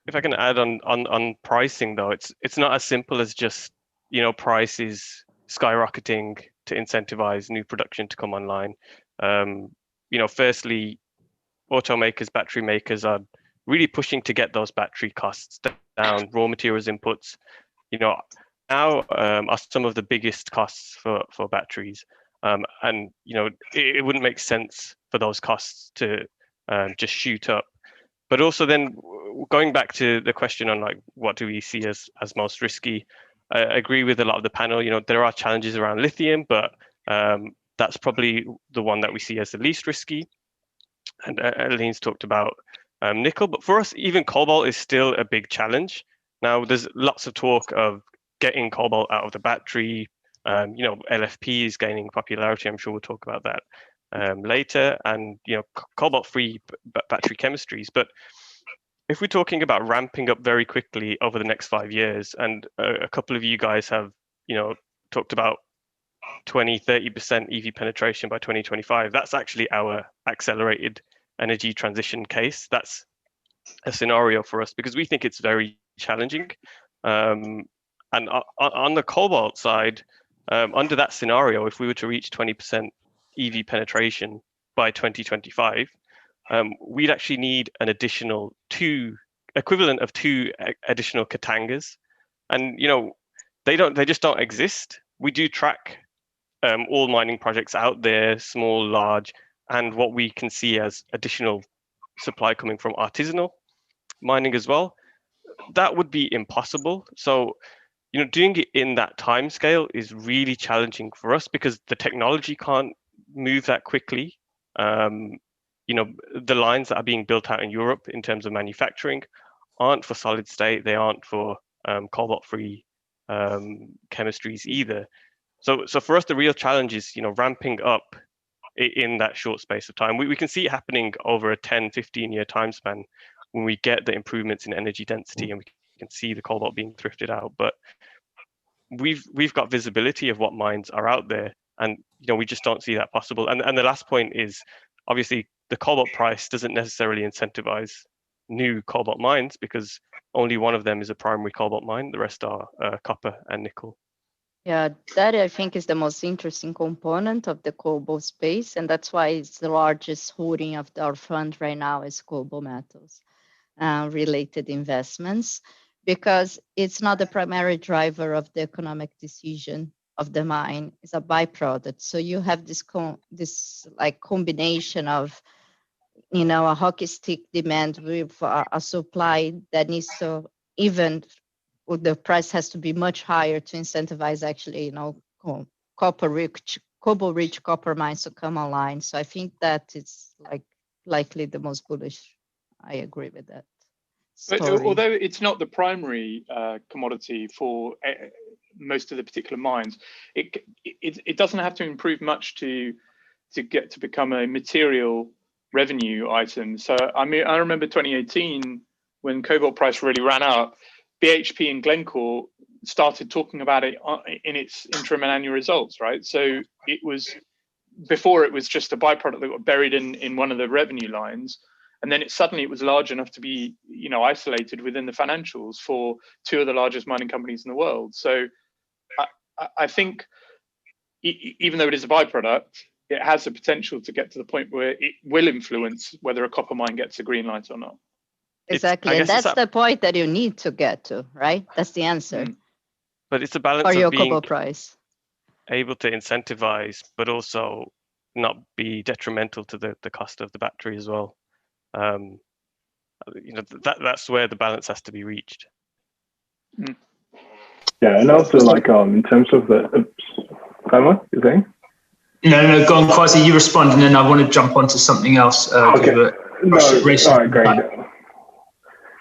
if I can add on pricing, though, it's not as simple as just, you know, prices skyrocketing to incentivize new production to come online. You know, firstly, automakers, battery makers are really pushing to get those battery costs down, raw materials inputs, now are some of the biggest costs for batteries. And, it wouldn't make sense for those costs to just shoot up. But also then going back to the question on like, what do we see as most risky? I agree with a lot of the panel. There are challenges around lithium, but that's probably the one that we see as the least risky. And Aline's talked about nickel, but for us, even cobalt is still a big challenge. Now, there's lots of talk of getting cobalt out of the battery. LFP is gaining popularity. I'm sure we'll talk about that later, and cobalt-free battery chemistries. But if we're talking about ramping up very quickly over the next 5 years, and a couple of you guys have talked about 20-30% EV penetration by 2025, that's actually our accelerated energy transition case. That's a scenario for us because we think it's very challenging. And on the cobalt side, under that scenario, if we were to reach 20% EV penetration by 2025, we'd actually need an additional equivalent of two additional Katangas. And they just don't exist. We do track all mining projects out there, small, large, and what we can see as additional supply coming from artisanal mining as well. That would be impossible. So, doing it in that time scale is really challenging for us because the technology can't move that quickly. The lines that are being built out in Europe in terms of manufacturing aren't for solid state. They aren't for cobalt-free chemistries either. So for us, the real challenge is, ramping up in that short space of time. We can see it happening over a 10, 15-year time span when we get the improvements in energy density and we can see the cobalt being thrifted out. But we've got visibility of what mines are out there, and we just don't see that possible. And the last point is, obviously, the cobalt price doesn't necessarily incentivize new cobalt mines because only one of them is a primary cobalt mine. The rest are copper and nickel. Yeah, that I think is the most interesting component of the cobalt space, and that's why it's the largest holding of our fund right now is cobalt metals related investments, because it's not the primary driver of the economic decision of the mine. It's a byproduct. So you have this combination of a hockey stick demand with a supply that needs to the price has to be much higher to incentivize actually, cobalt-rich copper mines to come online. So I think that it's likely the most bullish. I agree with that story. But although it's not the primary commodity for most of the particular mines, it doesn't have to improve much to get to become a material revenue item. So I remember 2018 when cobalt price really ran up. BHP and Glencore started talking about it in its interim and annual results, right? So it was just a byproduct that got buried in one of the revenue lines, and then suddenly it was large enough to be isolated within the financials for two of the largest mining companies in the world. So I think even though it is a byproduct, it has the potential to get to the point where it will influence whether a copper mine gets a green light or not. Exactly, and that's the point that you need to get to, right? That's the answer. But it's a balance for your of being cobalt price, able to incentivize, but also not be detrimental to the cost of the battery as well. That's where the balance has to be reached. Yeah, and also in terms of the, you saying? No, go on, Kwasi, you respond, and then I want to jump onto something else. Okay. All right, great.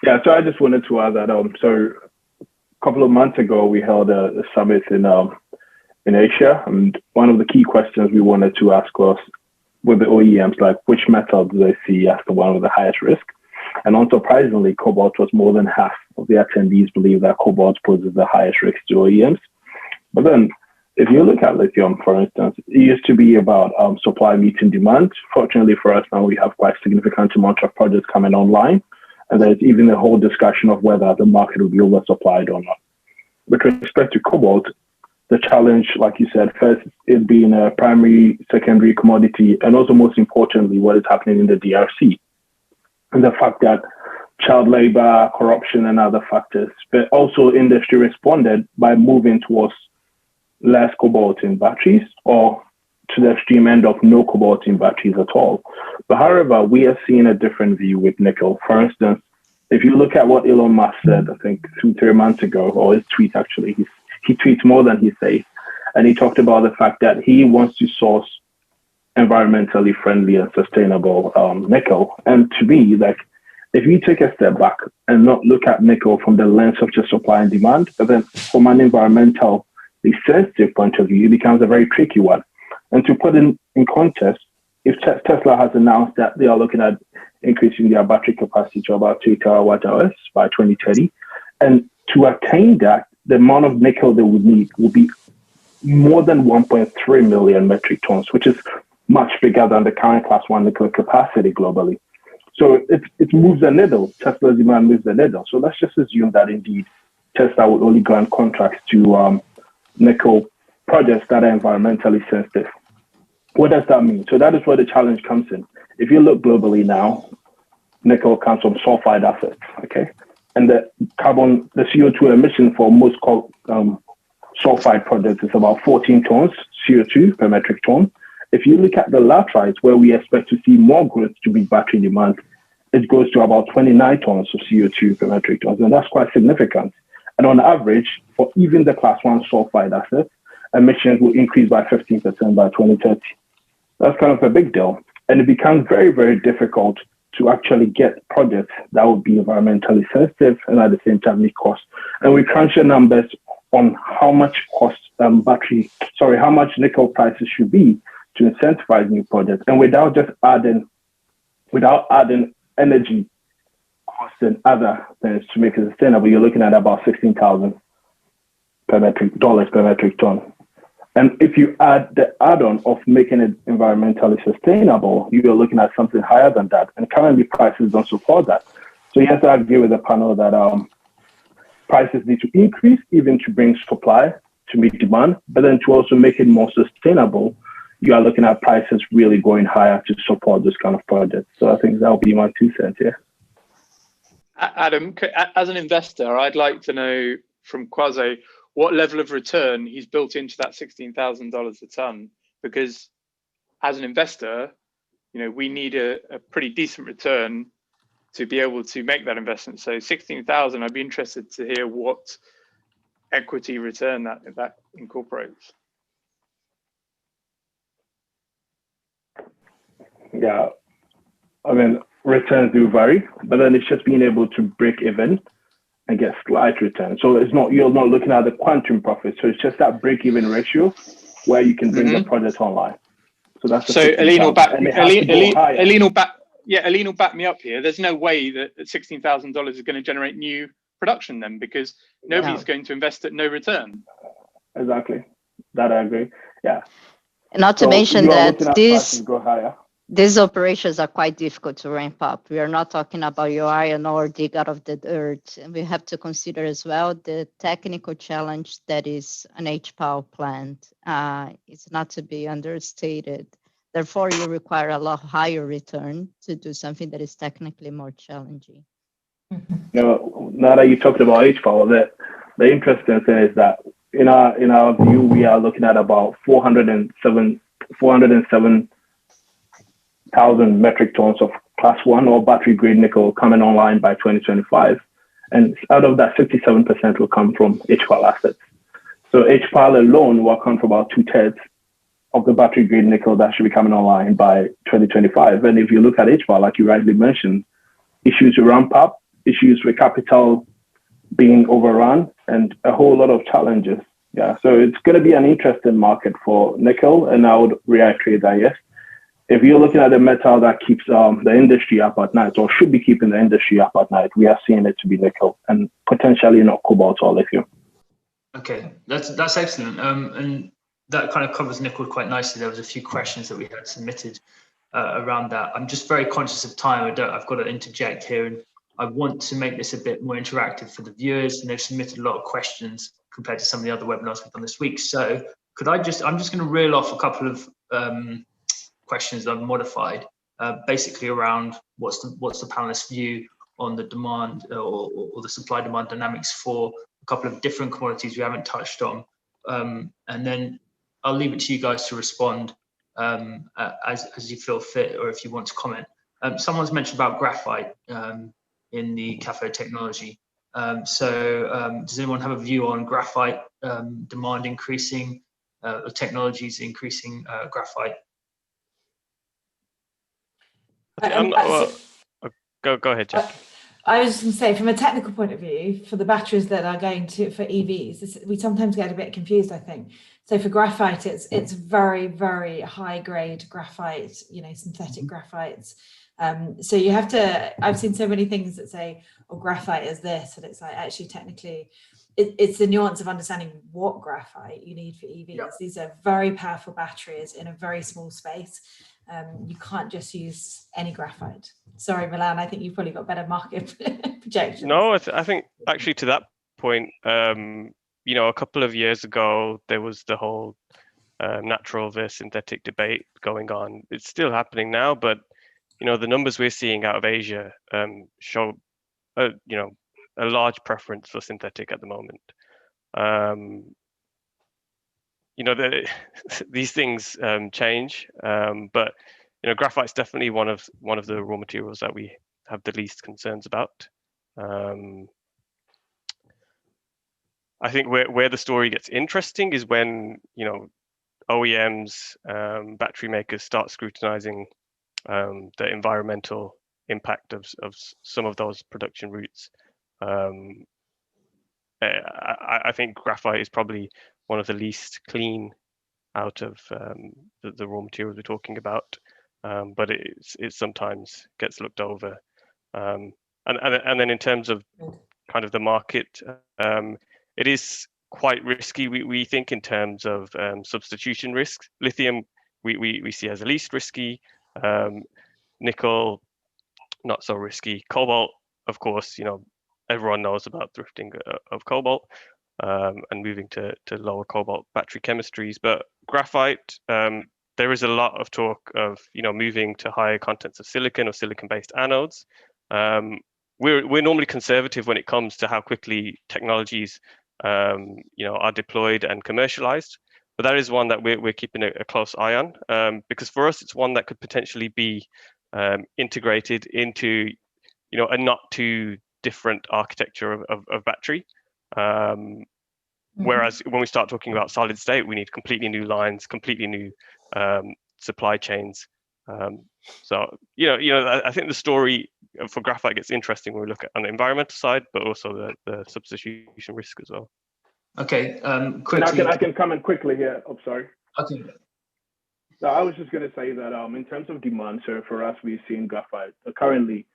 Yeah, so I just wanted to add that so a couple of months ago we held a summit in Asia, and one of the key questions we wanted to ask was with the OEMs, which metal do they see as the one with the highest risk? And unsurprisingly, cobalt was more than half of the attendees believe that cobalt poses the highest risk to OEMs. But then if you look at lithium, for instance, it used to be about supply meeting demand. Fortunately for us now, we have quite significant amount of projects coming online. And there's even a whole discussion of whether the market will be oversupplied or not. With respect to cobalt, the challenge, like you said, first, it being a primary, secondary commodity, and also most importantly, what is happening in the DRC. and the fact that child labor, corruption, and other factors. But also industry responded by moving towards less cobalt in batteries, or to the extreme end of no cobalt in batteries at all. But however, we are seeing a different view with nickel. For instance, if you look at what Elon Musk said, I think 2-3 months ago, or his tweet actually, he tweets more than he says. And he talked about the fact that he wants to source environmentally friendly and sustainable nickel. And to me, like, if you take a step back and not look at nickel from the lens of just supply and demand, but then from an environmentally sensitive point of view, it becomes a very tricky one. And to put in context, if Tesla has announced that they are looking at increasing their battery capacity to about 2 terawatt-hours by 2030, and to attain that, the amount of nickel they would need will be more than 1.3 million metric tons, which is much bigger than the current Class 1 nickel capacity globally. So it moves the needle. Tesla's demand moves the needle. So let's just assume that indeed Tesla will only grant contracts to nickel projects that are environmentally sensitive. What does that mean? So that is where the challenge comes in. If you look globally now, nickel comes from sulfide assets, okay? And the CO2 emission for most sulfide projects is about 14 tons CO2 per metric ton. If you look at the laterites, where we expect to see more growth to meet battery demand, it goes to about 29 tons of CO2 per metric ton, and that's quite significant. And on average, for even the Class 1 sulfide assets, emissions will increase by 15% by 2030. That's kind of a big deal. And it becomes very, very difficult to actually get projects that would be environmentally sensitive and at the same time meet costs. And we crunch the numbers on how much how much nickel prices should be to incentivize new projects. And without adding energy costs and other things to make it sustainable, you're looking at about $16,000 per metric ton. And if you add the add-on of making it environmentally sustainable, you're looking at something higher than that. And currently prices don't support that. So yes, I agree with the panel that prices need to increase even to bring supply to meet demand, but then to also make it more sustainable, you are looking at prices really going higher to support this kind of project. So I think that would be my 2 cents here. Adam, as an investor, I'd like to know from Kwasi what level of return he's built into that $16,000 a ton, because as an investor, we need a pretty decent return to be able to make that investment. So 16,000, I'd be interested to hear what equity return that incorporates. Yeah, I mean, returns do vary, but then it's just being able to break even and get slight return. So you're not looking at the quantum profit. So it's just that break-even ratio where you can bring the project online. So that's Aline will back me up here. There's no way that $16,000 is going to generate new production then, because nobody's going to invest at no return. Exactly. That I agree. Yeah. And not to mention that these operations are quite difficult to ramp up. We are not talking about your iron ore dig out of the dirt. And we have to consider as well the technical challenge that is an HPAL plant. It's not to be understated. Therefore, you require a lot higher return to do something that is technically more challenging. Now that you talked about HPAL, the interesting thing is that in our view, we are looking at about 407,000 metric tons of Class 1 or battery grade nickel coming online by 2025. And out of that, 57% will come from HPAL assets. So HPAL alone will account for about 2/3 of the battery grade nickel that should be coming online by 2025. And if you look at HPAL, like you rightly mentioned, issues to ramp up, issues with capital being overrun, and a whole lot of challenges. Yeah, so it's going to be an interesting market for nickel. And I would reiterate that, yes, if you're looking at the metal that keeps the industry up at night, or should be keeping the industry up at night, we are seeing it to be nickel and potentially not cobalt or lithium. Okay, that's excellent. And that kind of covers nickel quite nicely. There was a few questions that we had submitted around that. I'm just very conscious of time. I've got to interject here, and I want to make this a bit more interactive for the viewers. And they've submitted a lot of questions compared to some of the other webinars we've done this week. So I'm just going to reel off a couple of questions I've modified. basically around what's the panelist view on the demand or the supply demand dynamics for a couple of different commodities we haven't touched on. And then I'll leave it to you guys to respond as you feel fit, or if you want to comment. Someone's mentioned about graphite in the cathode technology. Does anyone have a view on graphite demand increasing, technologies increasing graphite? Go ahead, Jacqui. I was going to say, from a technical point of view, for the batteries that are going for EVs, we sometimes get a bit confused, I think. So for graphite, it's very, very high grade graphite, synthetic graphites. So you have to, I've seen so many things that say, oh, graphite is this, and it's like, actually, technically, it's the nuance of understanding what graphite you need for EVs. Yep. These are very powerful batteries in a very small space. You can't just use any graphite. Sorry, Milan, I think you've probably got better market projections. No, I think actually to that point, a couple of years ago, there was the whole natural versus synthetic debate going on. It's still happening now, but the numbers we're seeing out of Asia show, a large preference for synthetic at the moment. These things change, but graphite's definitely one of the raw materials that we have the least concerns about. I think where the story gets interesting is when OEMs, battery makers start scrutinizing the environmental impact of some of those production routes. I think graphite is probably one of the least clean out of the raw materials we're talking about, but it sometimes gets looked over. And then in terms of kind of the market, it is quite risky. We think in terms of substitution risks. Lithium we see as the least risky. Nickel, not so risky. Cobalt, of course, everyone knows about thrifting of cobalt and moving to lower cobalt battery chemistries. But graphite, there is a lot of talk of moving to higher contents of silicon or silicon-based anodes. We're normally conservative when it comes to how quickly technologies are deployed and commercialized. But that is one that we're keeping a close eye on, because for us, it's one that could potentially be integrated into, a not too different architecture of battery. Whereas when we start talking about solid state, we need completely new lines, completely new supply chains. I think the story for graphite gets interesting when we look at on the environmental side, but also the substitution risk as well. Okay, quickly. I can comment quickly here. Oh, sorry. Okay. So I was just going to say that in terms of demand, so for us, we've seen graphite. Currently,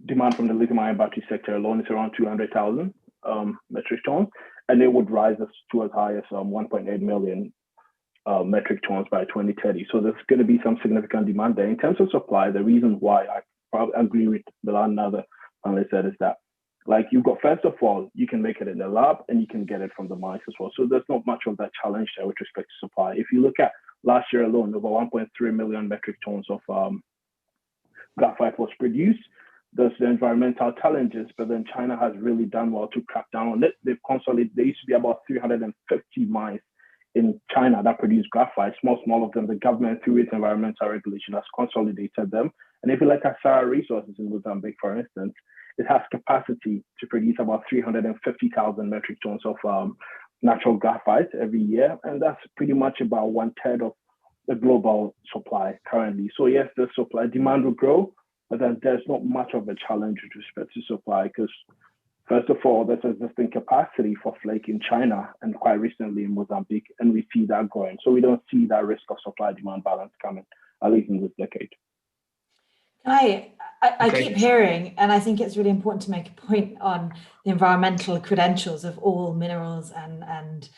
demand from the lithium-ion battery sector alone is around 200,000 metric tons, and it would rise to as high as 1.8 million metric tons by 2030. So there's going to be some significant demand there. In terms of supply, the reason why I probably agree with Milan and other panelists said is that, you've got, first of all, you can make it in the lab and you can get it from the mines as well. So there's not much of that challenge there with respect to supply. If you look at last year alone, over 1.3 million metric tons of graphite was produced. There's the environmental challenges, but then China has really done well to crack down on it. They've consolidated. There used to be about 350 mines in China that produce graphite. Small of them, the government, through its environmental regulation, has consolidated them. And if you look at Sarah Resources in Mozambique, for instance, it has capacity to produce about 350,000 metric tons of natural graphite every year. And that's pretty much about 1/3 of the global supply currently. So yes, the supply demand will grow, but then there's not much of a challenge with respect to supply, because first of all, there's existing capacity for flake in China and quite recently in Mozambique, and we see that growing. So we don't see that risk of supply-demand balance coming, at least in this decade. I keep hearing, and I think it's really important to make a point on the environmental credentials of all minerals and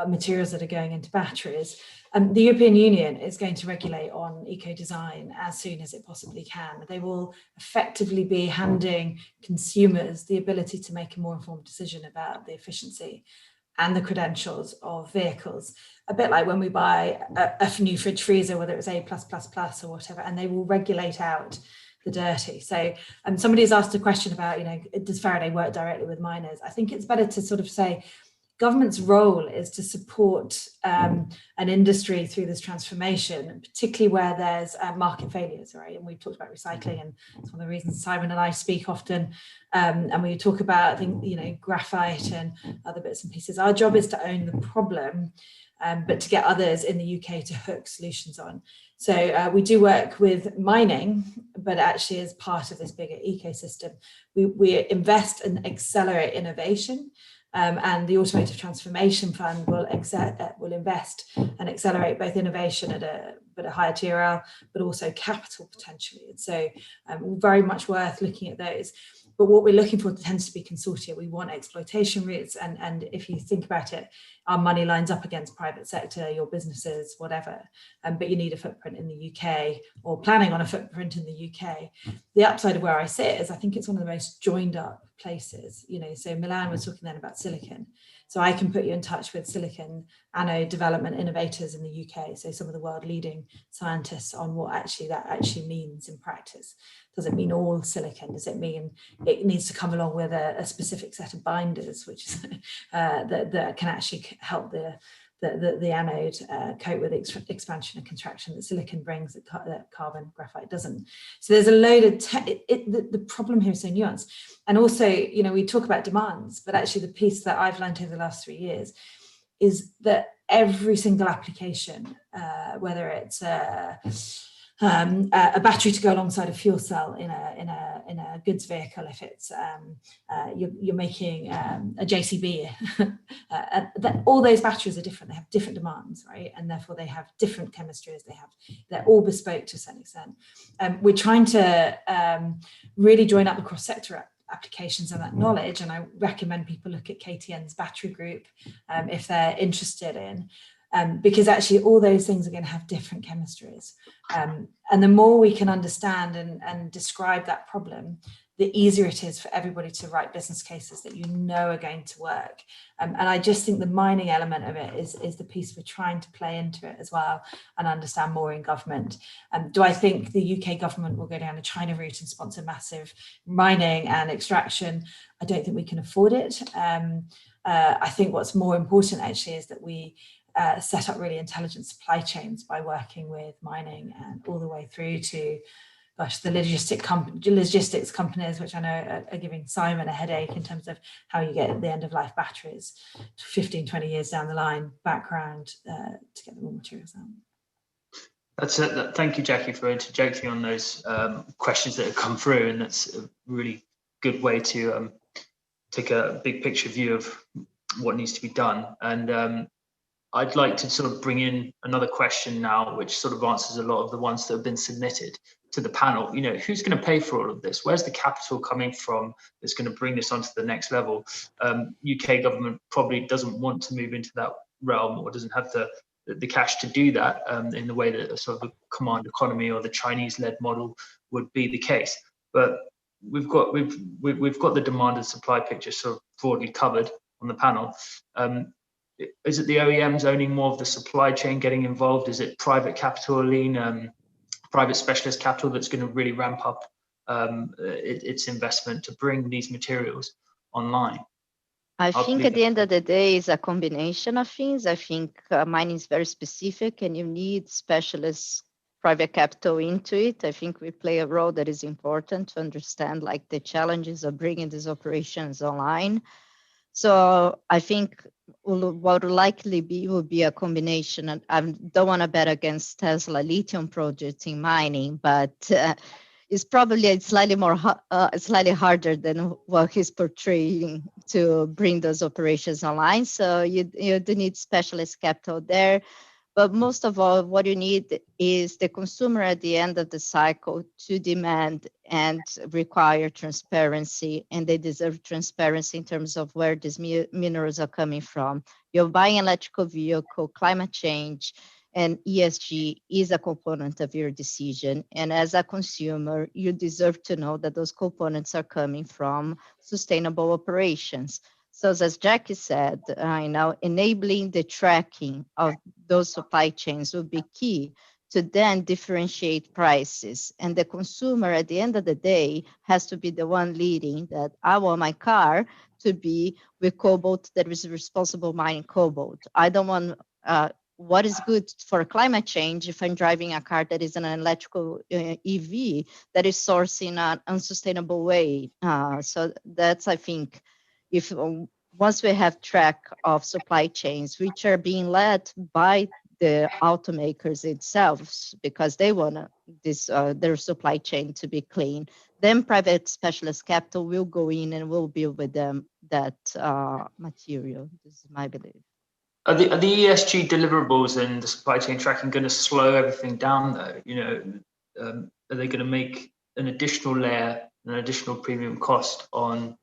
materials that are going into batteries. The European Union is going to regulate on eco-design as soon as it possibly can. They will effectively be handing consumers the ability to make a more informed decision about the efficiency and the credentials of vehicles. A bit like when we buy a new fridge freezer, whether it's A+++ or whatever, and they will regulate out the dirty. So somebody's asked a question about, does Faraday work directly with miners? I think it's better to sort of say, government's role is to support an industry through this transformation, particularly where there's market failures, right? And we've talked about recycling, and it's one of the reasons Simon and I speak often. And we talk about, I think, graphite and other bits and pieces. Our job is to own the problem, but to get others in the UK to hook solutions on. So we do work with mining, but actually as part of this bigger ecosystem, we invest and accelerate innovation. And the Automotive Transformation Fund will invest and accelerate both innovation at a higher TRL, but also capital potentially. And so very much worth looking at those. But what we're looking for tends to be consortia. We want exploitation routes. And if you think about it, our money lines up against private sector, your businesses, whatever. But you need a footprint in the UK, or planning on a footprint in the UK. The upside of where I sit is I think it's one of the most joined up places. So Milan was talking then about silicon. So I can put you in touch with silicon anode development innovators in the UK. So some of the world leading scientists on what that actually means in practice. Does it mean all silicon? Does it mean it needs to come along with a specific set of binders, which is that can actually help the anode cope with expansion and contraction that silicon brings that carbon graphite doesn't. So there's a load of the problem here is so nuanced. And also, we talk about demands, but actually the piece that I've learned over the last 3 years is that every single application, whether it's a battery to go alongside a fuel cell in a goods vehicle, if it's you're making a JCB, all those batteries are different. They have different demands, right? And therefore they have different chemistries. They're all bespoke to a certain extent. We're trying to really join up the cross-sector applications and that knowledge. And I recommend people look at KTN's battery group if they're interested in. Because actually all those things are going to have different chemistries. And the more we can understand and describe that problem, the easier it is for everybody to write business cases that are going to work. And I just think the mining element of it is the piece we're trying to play into it as well and understand more in government. Do I think the UK government will go down the China route and sponsor massive mining and extraction? I don't think we can afford it. I think what's more important actually is that we set up really intelligent supply chains by working with mining and all the way through to, the logistics companies, which I know are giving Simon a headache in terms of how you get the end of life batteries 15, 20 years down the line, background to get the raw materials out. That's it. Thank you, Jacqui, for interjecting on those questions that have come through, and that's a really good way to take a big picture view of what needs to be done. And I'd like to sort of bring in another question now, which sort of answers a lot of the ones that have been submitted to the panel. Who's going to pay for all of this? Where's the capital coming from that's going to bring this onto the next level? UK government probably doesn't want to move into that realm, or doesn't have the cash to do that in the way that a sort of a command economy or the Chinese-led model would be the case. But we've got the demand and supply picture sort of broadly covered on the panel. Is it the OEMs owning more of the supply chain getting involved? Is it private capital, Aline, private specialist capital that's going to really ramp up its investment to bring these materials online? I think at the end of the day, it's a combination of things. I think mining is very specific and you need specialist private capital into it. I think we play a role that is important to understand the challenges of bringing these operations online. So I think what will likely will be a combination. And I don't want to bet against Tesla lithium projects in mining, but it's probably slightly harder than what he's portraying to bring those operations online. So you do need specialist capital there. But most of all, what you need is the consumer at the end of the cycle to demand and require transparency, and they deserve transparency in terms of where these minerals are coming from. You're buying an electrical vehicle, climate change, and ESG is a component of your decision. And as a consumer, you deserve to know that those components are coming from sustainable operations. So as Jacqui said, enabling the tracking of those supply chains will be key to then differentiate prices. And the consumer at the end of the day has to be the one leading that I want my car to be with cobalt that is responsible mining cobalt. I don't want what is good for climate change if I'm driving a car that is an electrical EV that is sourced in an unsustainable way. So that's, I think, if once we have track of supply chains, which are being led by the automakers itself, because they want their supply chain to be clean, then private specialist capital will go in and will build with them that material. This is my belief. Are the ESG deliverables and the supply chain tracking going to slow everything down, though? Are they going to make an additional layer, an additional premium cost on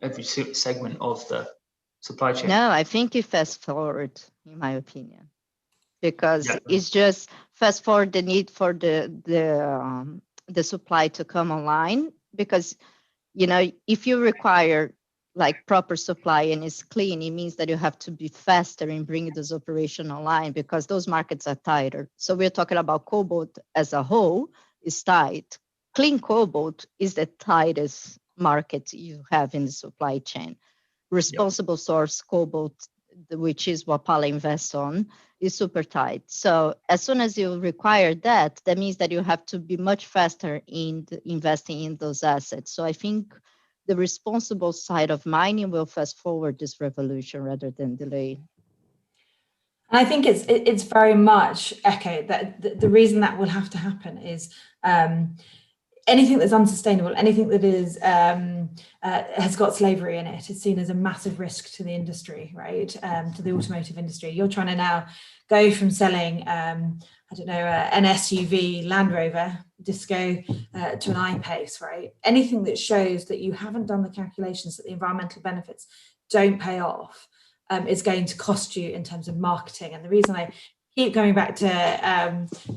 every segment of the supply chain? No, I think you fast forward, in my opinion, because it's just fast forward the need for the supply to come online. Because if you require like proper supply and it's clean, it means that you have to be faster in bringing those operations online because those markets are tighter. So we're talking about cobalt as a whole is tight. Clean cobalt is the tightest market you have in the supply chain. Responsible source cobalt, which is what Pala invests on, is super tight. So as soon as you require that, that means that you have to be much faster in investing in those assets. So I think the responsible side of mining will fast forward this revolution rather than delay. And I think it's very much echoed that the reason that will have to happen is anything that's unsustainable, anything that is has got slavery in it is seen as a massive risk to the industry, right? To the automotive industry. You're trying to now go from selling, an SUV Land Rover Disco to an I-Pace, right? Anything that shows that you haven't done the calculations that the environmental benefits don't pay off is going to cost you in terms of marketing. And the reason I keep going back to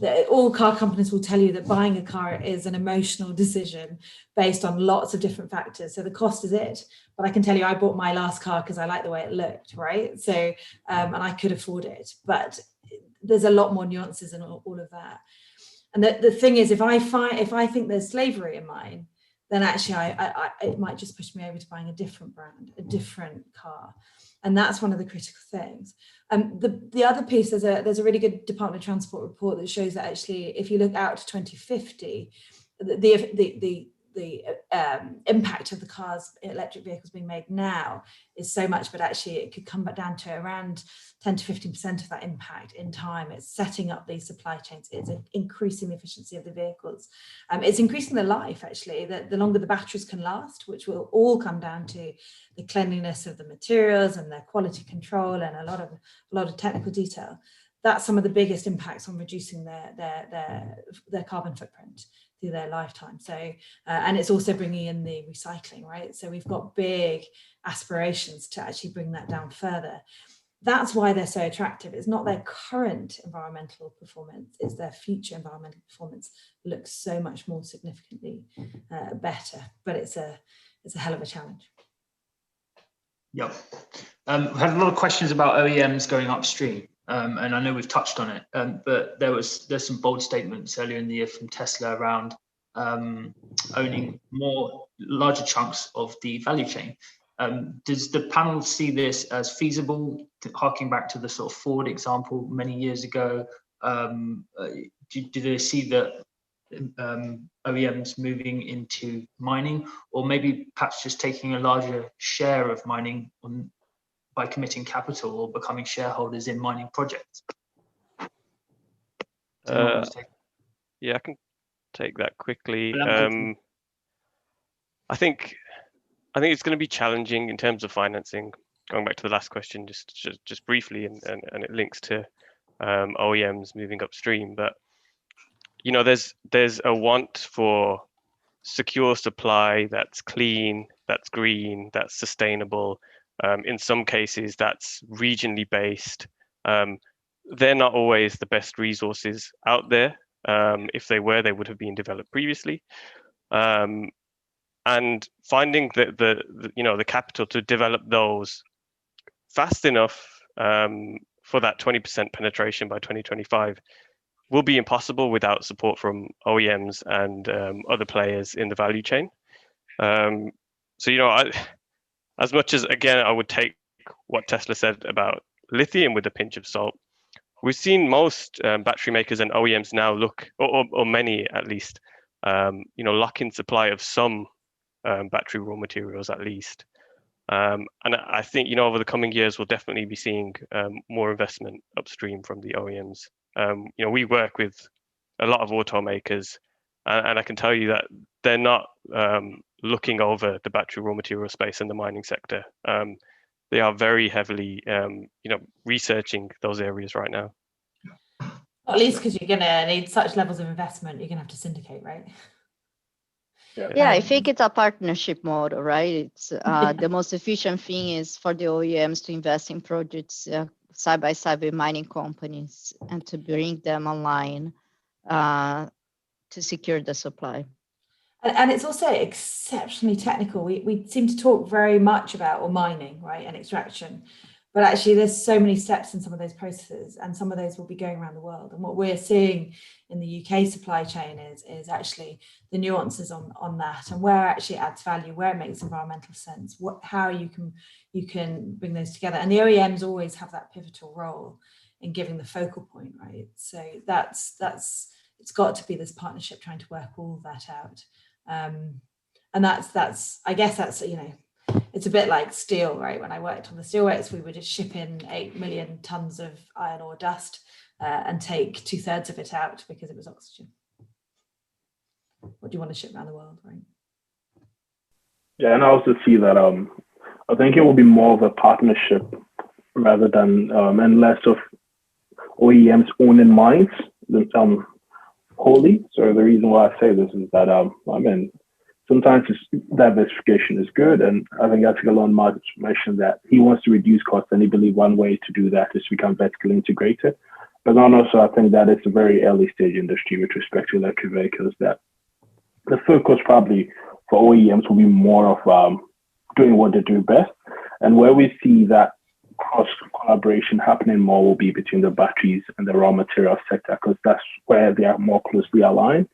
that all car companies will tell you that buying a car is an emotional decision based on lots of different factors. So the cost is it, but I can tell you I bought my last car because I liked the way it looked, right? So and I could afford it, but there's a lot more nuances in all of that. And the thing is, if I think there's slavery in mine, then actually it might just push me over to buying a different brand, a different car. And that's one of the critical things. The other piece, there's a really good Department of Transport report that shows that actually, if you look out to 2050, the impact of the cars, electric vehicles being made now is so much, but actually it could come back down to around 10 to 15% of that impact in time. It's setting up these supply chains. It's increasing the efficiency of the vehicles. It's increasing the life, actually, the longer the batteries can last, which will all come down to the cleanliness of the materials and their quality control and a lot of technical detail. That's some of the biggest impacts on reducing their carbon footprint through their lifetime. So, and it's also bringing in the recycling, right? So we've got big aspirations to actually bring that down further. That's why they're so attractive. It's not their current environmental performance, it's their future environmental performance looks so much more significantly better, but it's a hell of a challenge. Yep. We had a lot of questions about OEMs going upstream. And I know we've touched on it, but there's some bold statements earlier in the year from Tesla around owning larger chunks of the value chain. Does the panel see this as feasible, harking back to the sort of Ford example many years ago? Do they see that OEMs moving into mining, or maybe perhaps just taking a larger share of mining by committing capital or becoming shareholders in mining projects? Yeah, I can take that quickly. I think it's going to be challenging in terms of financing. Going back to the last question, just briefly, and it links to OEMs moving upstream. But there's a want for secure supply that's clean, that's green, that's sustainable. In some cases, that's regionally based. They're not always the best resources out there. If they were, they would have been developed previously. and finding the capital to develop those fast enough for that 20% penetration by 2025 will be impossible without support from OEMs and other players in the value chain. So, as much as, again, I would take what Tesla said about lithium with a pinch of salt, we've seen most battery makers and OEMs now look, or many at least, lock in supply of some battery raw materials at least. And I think, over the coming years, we'll definitely be seeing more investment upstream from the OEMs. We work with a lot of automakers, and I can tell you that they're not looking over the battery raw material space in the mining sector. They are very heavily, researching those areas right now. At least because you're going to need such levels of investment, you're going to have to syndicate, right? Yeah, I think it's a partnership model, right? It's the most efficient thing is for the OEMs to invest in projects side by side with mining companies and to bring them online to secure the supply. And it's also exceptionally technical. We seem to talk very much about mining, right, and extraction, but actually there's so many steps in some of those processes, and some of those will be going around the world. And what we're seeing in the UK supply chain is actually the nuances on that, and where actually it adds value, where it makes environmental sense, how you can bring those together. And the OEMs always have that pivotal role in giving the focal point, right? So that's it's got to be this partnership trying to work all of that out. And that's I guess that's, it's a bit like steel, right? When I worked on the steelworks, we would just ship in 8 million tons of iron ore dust and take 2/3 of it out because it was oxygen. What do you want to ship around the world, right? Yeah, and I also see that I think it will be more of a partnership rather than and less of OEMs owning mines wholly. So the reason why I say this is that sometimes diversification is good, and I think Elon Musk mentioned that he wants to reduce costs, and he believes one way to do that is to become vertically integrated. But then also, I think that it's a very early stage industry with respect to electric vehicles, that the focus probably for OEMs will be more of doing what they do best, and where we see that cross collaboration happening more will be between the batteries and the raw material sector, because that's where they are more closely aligned.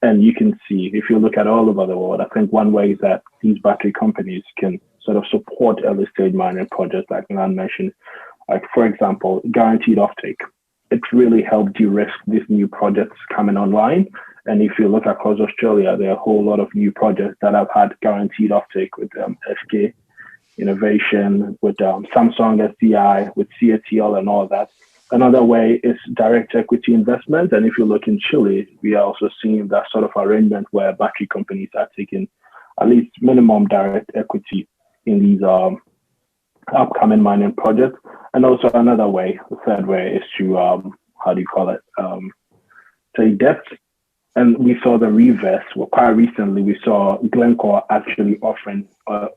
And you can see, if you look at all over the world, I think one way is that these battery companies can sort of support early stage mining projects, like Milan mentioned, like, for example, guaranteed offtake. It really helped de-risk these new projects coming online. And if you look across Australia, there are a whole lot of new projects that have had guaranteed offtake with SK Innovation, with Samsung SDI, with CATL and all that. Another way is direct equity investment. And if you look in Chile, we are also seeing that sort of arrangement where battery companies are taking at least minimum direct equity in these upcoming mining projects. And also another way, the third way, is to, take debt. And we saw the reverse. Well, quite recently, we saw Glencore actually offering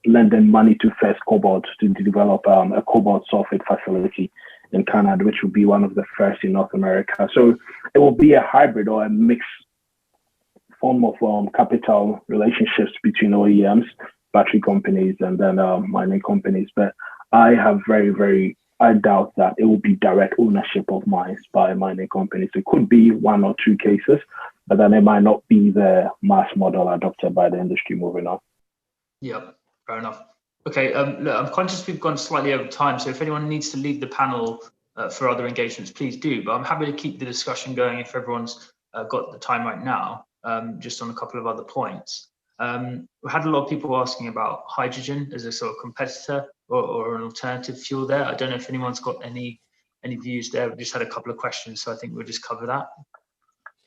lending money to First Cobalt to develop a cobalt sulfate facility in Canada, which will be one of the first in North America. So it will be a hybrid or a mixed form of capital relationships between OEMs, battery companies, and then mining companies. But I doubt that it will be direct ownership of mines by mining companies. It could be one or two cases, but then it might not be the mass model adopted by the industry moving on. Yeah, fair enough. Okay, look, I'm conscious we've gone slightly over time, so if anyone needs to leave the panel for other engagements, please do. But I'm happy to keep the discussion going if everyone's got the time right now, just on a couple of other points. We had a lot of people asking about hydrogen as a sort of competitor or an alternative fuel there. I don't know if anyone's got any views there. We just had a couple of questions, so I think we'll just cover that.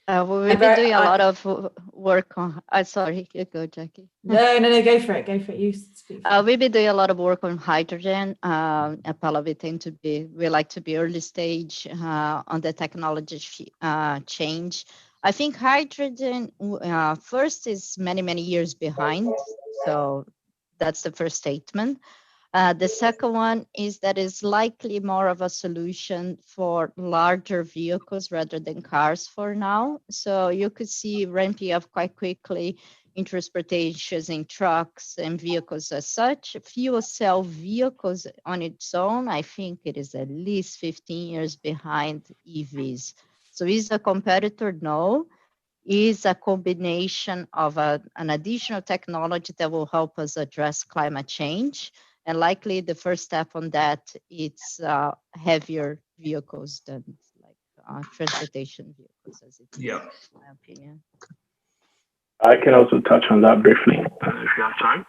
We've been doing a lot of work on. Sorry, you go, Jacqui. No, go for it. Go for it. You speak. We've been doing a lot of work on hydrogen. At Pala, we like to be early stage on the technology change. I think hydrogen first is many years behind. So that's the first statement. The second one is that it's likely more of a solution for larger vehicles rather than cars for now. So you could see ramping up quite quickly in transportation, in trucks and vehicles as such. Fuel cell vehicles on its own, I think it is at least 15 years behind EVs. So is a competitor? No. Is a combination of an additional technology that will help us address climate change. And likely the first step on that, it's heavier vehicles than like transportation vehicles, as it's in my opinion. I can also touch on that briefly if you have time.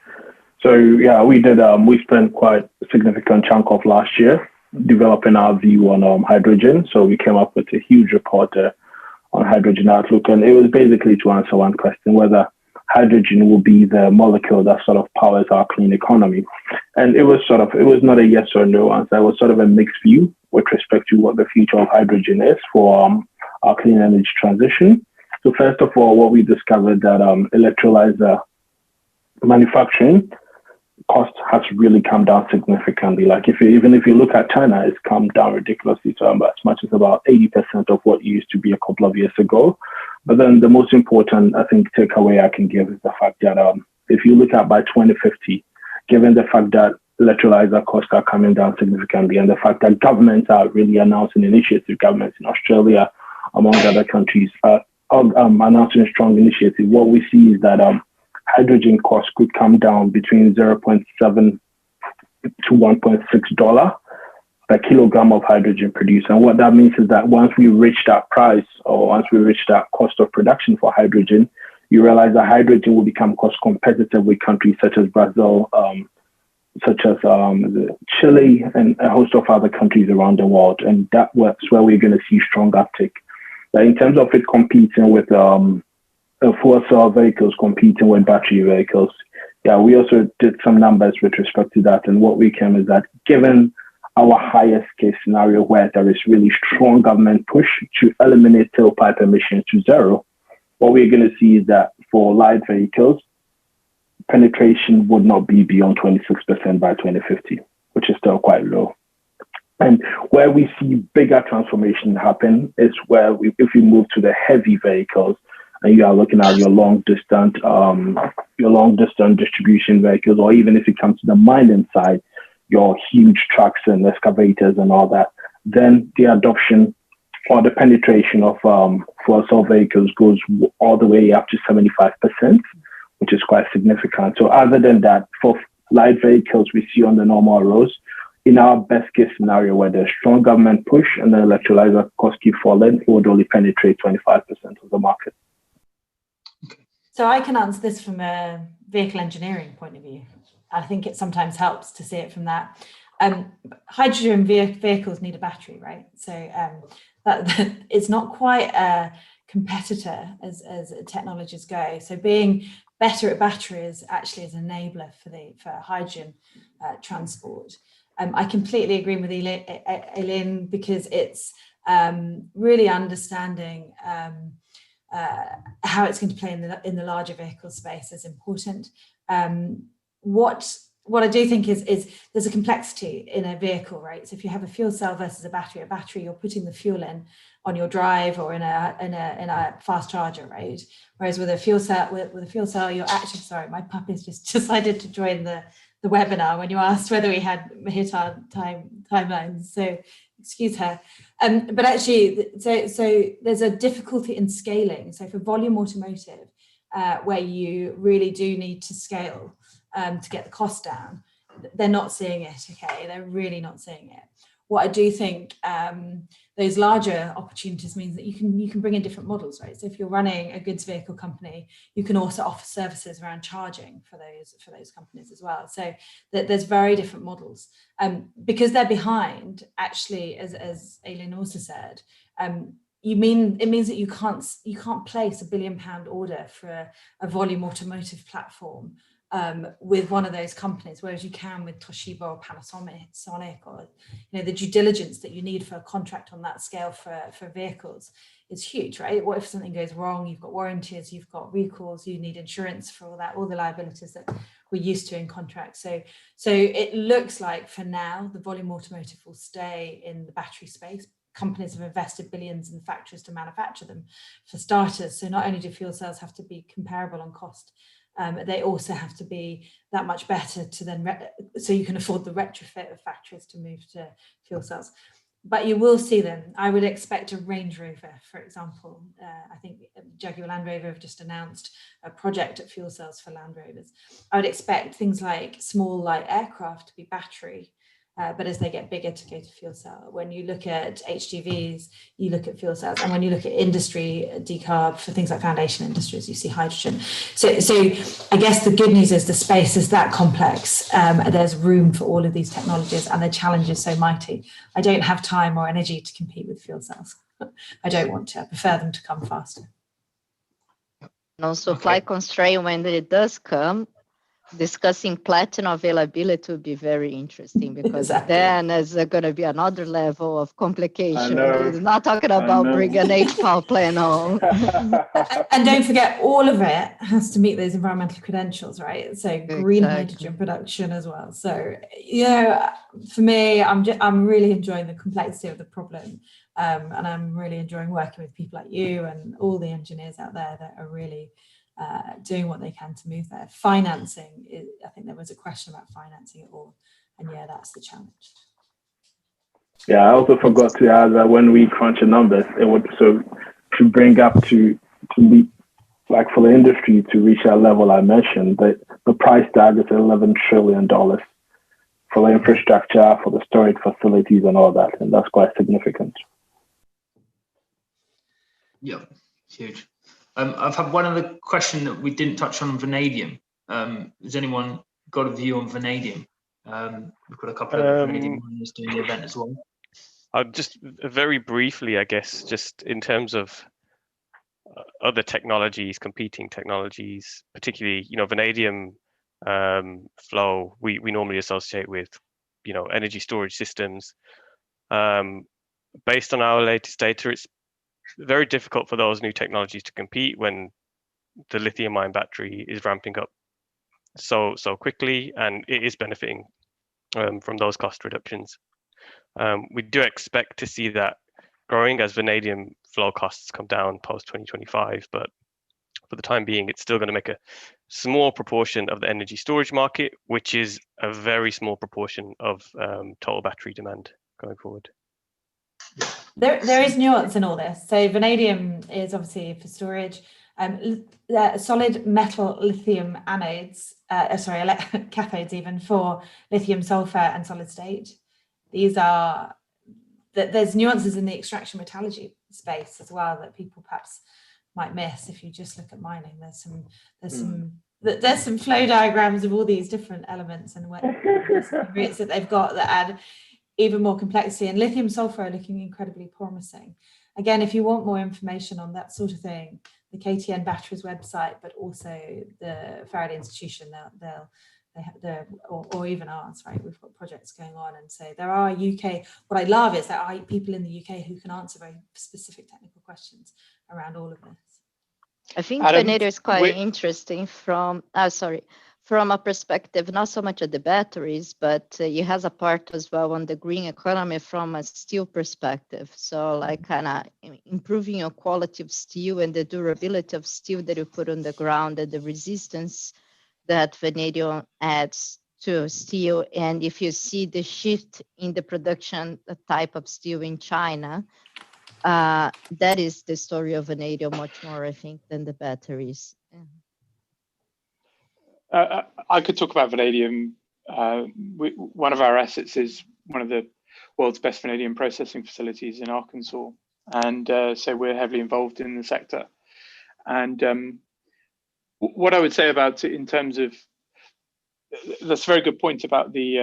So yeah, we spent quite a significant chunk of last year developing our view on hydrogen. So we came up with a huge report on hydrogen outlook, and it was basically to answer one question, whether hydrogen will be the molecule that sort of powers our clean economy. And it was not a yes or no answer. It was sort of a mixed view with respect to what the future of hydrogen is for our clean energy transition. So first of all, what we discovered that electrolyzer manufacturing cost has really come down significantly. Like even if you look at China, it's come down ridiculously to as much as about 80% of what it used to be a couple of years ago. But then the most important, I think, takeaway I can give is the fact that if you look at by 2050, given the fact that electrolyzer costs are coming down significantly and the fact that governments are really announcing initiatives, governments in Australia, among other countries, announcing a strong initiative, what we see is that hydrogen costs could come down between $0.7 to $1.6 per kilogram of hydrogen produced. And what that means is that once we reach that price, or once we reach that cost of production for hydrogen, you realize that hydrogen will become cost competitive with countries such as Brazil, such as Chile, and a host of other countries around the world. And that's where we're going to see strong uptick. In terms of it competing with fuel cell vehicles, competing with battery vehicles, yeah, we also did some numbers with respect to that. And what we came is that given our highest case scenario where there is really strong government push to eliminate tailpipe emissions to zero, what we're going to see is that for light vehicles, penetration would not be beyond 26% by 2050, which is still quite low. And where we see bigger transformation happen is where if we move to the heavy vehicles and you are looking at your long distance distribution vehicles, or even if it comes to the mining side, your huge trucks and excavators and all that, then the adoption or the penetration of fuel cell vehicles goes all the way up to 75%, which is quite significant. So other than that, for light vehicles we see on the normal roads, in our best case scenario where there's strong government push and the electrolyzer costs keep falling, it would only penetrate 25% of the market. So I can answer this from a vehicle engineering point of view. I think it sometimes helps to see it from that. Hydrogen vehicles need a battery, right? So that it's not quite a competitor as technologies go. So being better at batteries actually is an enabler for hydrogen transport. I completely agree with Aline, because it's really understanding how it's going to play in the larger vehicle space is important. What I do think is there's a complexity in a vehicle, right? So if you have a fuel cell versus a battery, you're putting the fuel in on your drive or in a fast charger, right? Whereas with a fuel cell, you're actually, sorry, my puppy's just decided to join the webinar when you asked whether we had hit our timelines. So excuse her. But actually, so there's a difficulty in scaling. So for volume automotive, where you really do need to scale to get the cost down, they're not seeing it, okay? They're really not seeing it. What I do think those larger opportunities means that you can bring in different models, right? So if you're running a goods vehicle company, you can also offer services around charging for those companies as well. So there's very different models. Because they're behind, actually, as Aline also said, it means that you can't place a £1 billion order for a volume automotive platform with one of those companies, whereas you can with Toshiba or Panasonic, or the due diligence that you need for a contract on that scale for vehicles is huge, right? What if something goes wrong? You've got warranties, you've got recalls, you need insurance for all that, all the liabilities that we're used to in contracts. So it looks like for now the volume automotive will stay in the battery space, companies have invested billions in factories to manufacture them, for starters. So not only do fuel cells have to be comparable on cost, they also have to be that much better to then, so you can afford the retrofit of factories to move to fuel cells. But you will see them. I would expect a Range Rover, for example. I think Jaguar Land Rover have just announced a project at fuel cells for Land Rovers. I would expect things like small light aircraft to be battery, but as they get bigger, to go to fuel cell. When you look at HGVs, you look at fuel cells. And when you look at industry decarb for things like foundation industries, you see hydrogen. So I guess the good news is the space is that complex. There's room for all of these technologies, and the challenge is so mighty. I don't have time or energy to compete with fuel cells. I don't want to. I prefer them to come faster. No supply constraint when it does come. Discussing platinum availability would be very interesting, because then there's going to be another level of complication. It's not talking about bringing an 8 power plant home. And don't forget, all of it has to meet those environmental credentials, right? So green hydrogen production as well. So, you know, for me, I'm really enjoying the complexity of the problem. And I'm really enjoying working with people like you and all the engineers out there that are really doing what they can to move there. Financing, I think there was a question about financing it all, and yeah, that's the challenge. Yeah, I also forgot to add that when we crunch the numbers, it would to bring up to be like for the industry to reach that level I mentioned, the price tag is $11 trillion for the infrastructure, for the storage facilities, and all that, and that's quite significant. Yeah, huge. I've had one other question that we didn't touch on vanadium. Has anyone got a view on vanadium? We've got a couple of vanadium miners doing the event as well. Just very briefly, I guess, just in terms of other technologies, competing technologies, particularly, you know, vanadium flow, we normally associate with, you know, energy storage systems. Based on our latest data, it's very difficult for those new technologies to compete when the lithium-ion battery is ramping up so quickly, and it is benefiting from those cost reductions. We do expect to see that growing as vanadium flow costs come down post 2025, but for the time being, it's still going to make a small proportion of the energy storage market, which is a very small proportion of total battery demand going forward. There is nuance in all this. So vanadium is obviously for storage. Solid metal lithium anodes, cathodes even, for lithium sulfur and solid state. These are, there's nuances in the extraction metallurgy space as well that people perhaps might miss if you just look at mining. There's some flow diagrams of all these different elements and rates that they've got that add even more complexity, and lithium sulfur are looking incredibly promising. Again, if you want more information on that sort of thing, the KTN Batteries website, but also the Faraday Institution, or even ours, right? We've got projects going on, and so there are UK. What I love is there are people in the UK who can answer very specific technical questions around all of this. I think vanadium is quite interesting from a perspective, not so much of the batteries, but it has a part as well on the green economy from a steel perspective. So like kind of improving your quality of steel and the durability of steel that you put on the ground, and the resistance that vanadium adds to steel. And if you see the shift in the production type of steel in China, that is the story of vanadium much more, I think, than the batteries. I could talk about vanadium. One of our assets is one of the world's best vanadium processing facilities in Arkansas. And so we're heavily involved in the sector. And what I would say about it in terms of, that's a very good point about the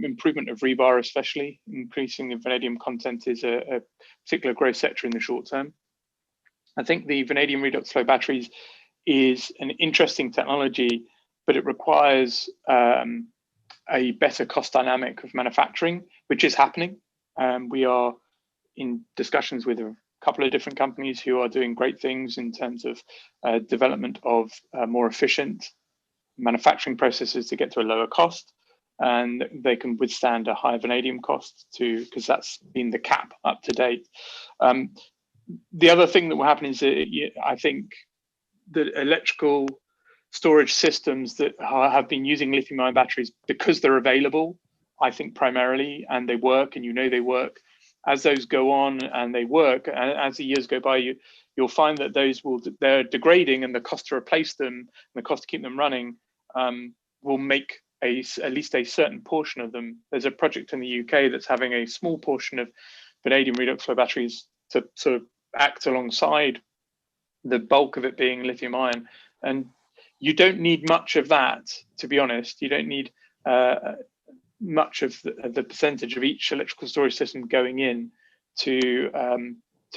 improvement of rebar, especially increasing the vanadium content is a particular growth sector in the short term. I think the vanadium redox flow batteries is an interesting technology, but it requires a better cost dynamic of manufacturing, which is happening. We are in discussions with a couple of different companies who are doing great things in terms of development of more efficient manufacturing processes to get to a lower cost. and they can withstand a higher vanadium cost too, because that's been the cap up to date. The other thing that will happen is that I think the electrical storage systems that have been using lithium-ion batteries, because they're available, I think primarily, and they work, and they work. As those go on and they work, and as the years go by, you'll find that they're degrading, and the cost to replace them and the cost to keep them running will make at least a certain portion of them. There's a project in the UK that's having a small portion of vanadium redox flow batteries to sort of act alongside the bulk of it being lithium ion. And you don't need much of that, to be honest. You don't need much of the percentage of each electrical storage system going in to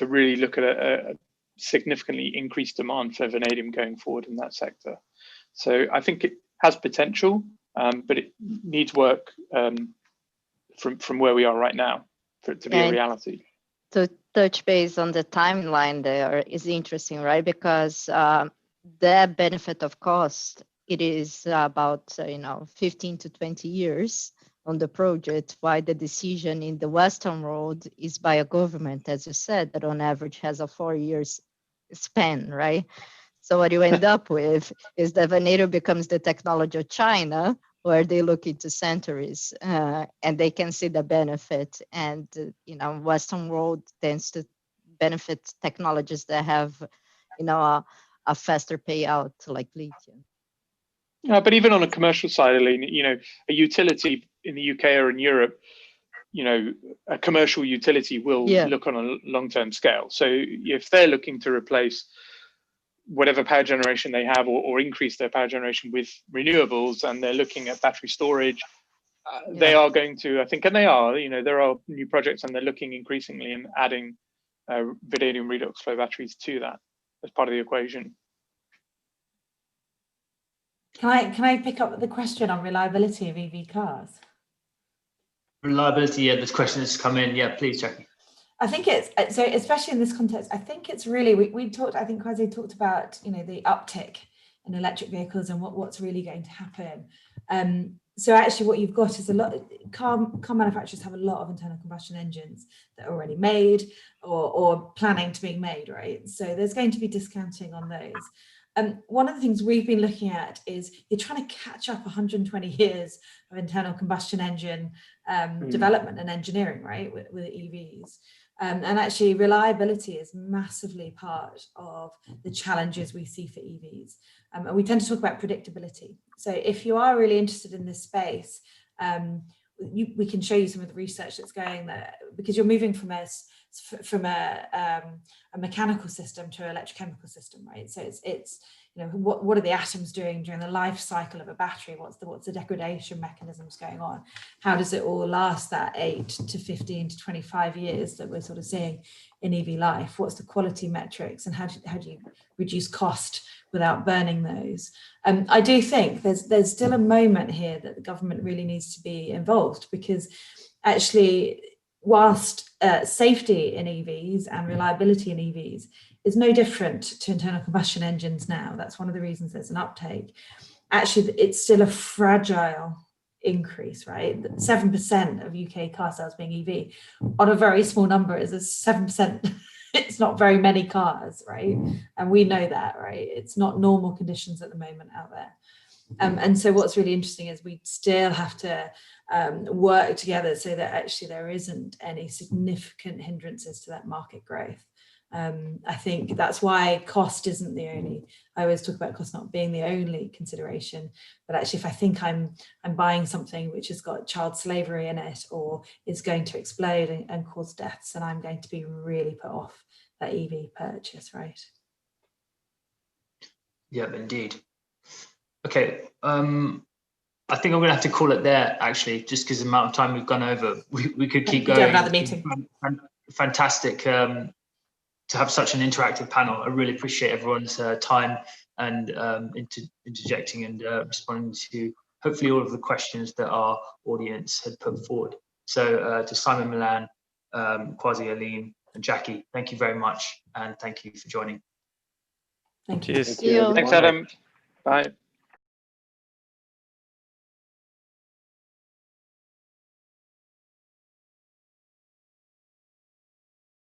really look at a significantly increased demand for vanadium going forward in that sector. So I think it has potential, but it needs work from where we are right now for it to be a reality. To touch base on the timeline there is interesting, right? Because the benefit of cost, it is about 15 to 20 years on the project, while the decision in the Western world is by a government, as you said, that on average has a 4 years span, right? So what you end up with is that vanadium becomes the technology of China, where they look into centuries and they can see the benefit. And, Western world tends to benefit technologies that have, a faster payout like lithium. But even on a commercial side, Aline, a utility in the UK or in Europe, a commercial utility will look on a long-term scale. So if they're looking to replace whatever power generation they have or increase their power generation with renewables, and they're looking at battery storage, they are going to, I think, and they are, there are new projects, and they're looking increasingly and adding vanadium redox flow batteries to that as part of the equation. Can I pick up the question on reliability of EV cars? Reliability, this question has come in. Yeah, please, Jacqui. I think it's, so especially in this context, I think it's really, we talked, I think Kwasi talked about, the uptick in electric vehicles and what's really going to happen. So actually what you've got is a lot, car manufacturers have a lot of internal combustion engines that are already made or planning to be made, right? So there's going to be discounting on those. One of the things we've been looking at is you're trying to catch up 120 years of internal combustion engine development and engineering, right, with EVs. And actually reliability is massively part of the challenges we see for EVs. And we tend to talk about predictability. So if you are really interested in this space, we can show you some of the research that's going there, because you're moving from a mechanical system to an electrochemical system, right? So it's what are the atoms doing during the life cycle of a battery? What's the degradation mechanisms going on? How does it all last that 8 to 15 to 25 years that we're sort of seeing in EV life? What's the quality metrics, and how do you reduce cost without burning those? I do think there's still a moment here that the government really needs to be involved, because actually, whilst safety in EVs and reliability in EVs is no different to internal combustion engines now, that's one of the reasons there's an uptake. Actually, it's still a fragile increase, right? 7% of UK car sales being EV on a very small number is a 7%. It's not very many cars, right? And we know that, right? It's not normal conditions at the moment out there. And so what's really interesting is we still have to work together so that actually there isn't any significant hindrances to that market growth. I think that's why cost isn't the only, I always talk about cost not being the only consideration, but actually if I think I'm buying something which has got child slavery in it or is going to explode and cause deaths, then I'm going to be really put off that EV purchase, right? Yeah, indeed. Okay, I think I'm going to have to call it there, actually, just because the amount of time we've gone over. We could keep going. Do another meeting. Fantastic to have such an interactive panel. I really appreciate everyone's time and interjecting and responding to hopefully all of the questions that our audience had put forward. So to Simon, Milan, Kwasi, Aline, and Jacqui, thank you very much, and thank you for joining. Thank you. Cheers. Thanks, Adam. Bye.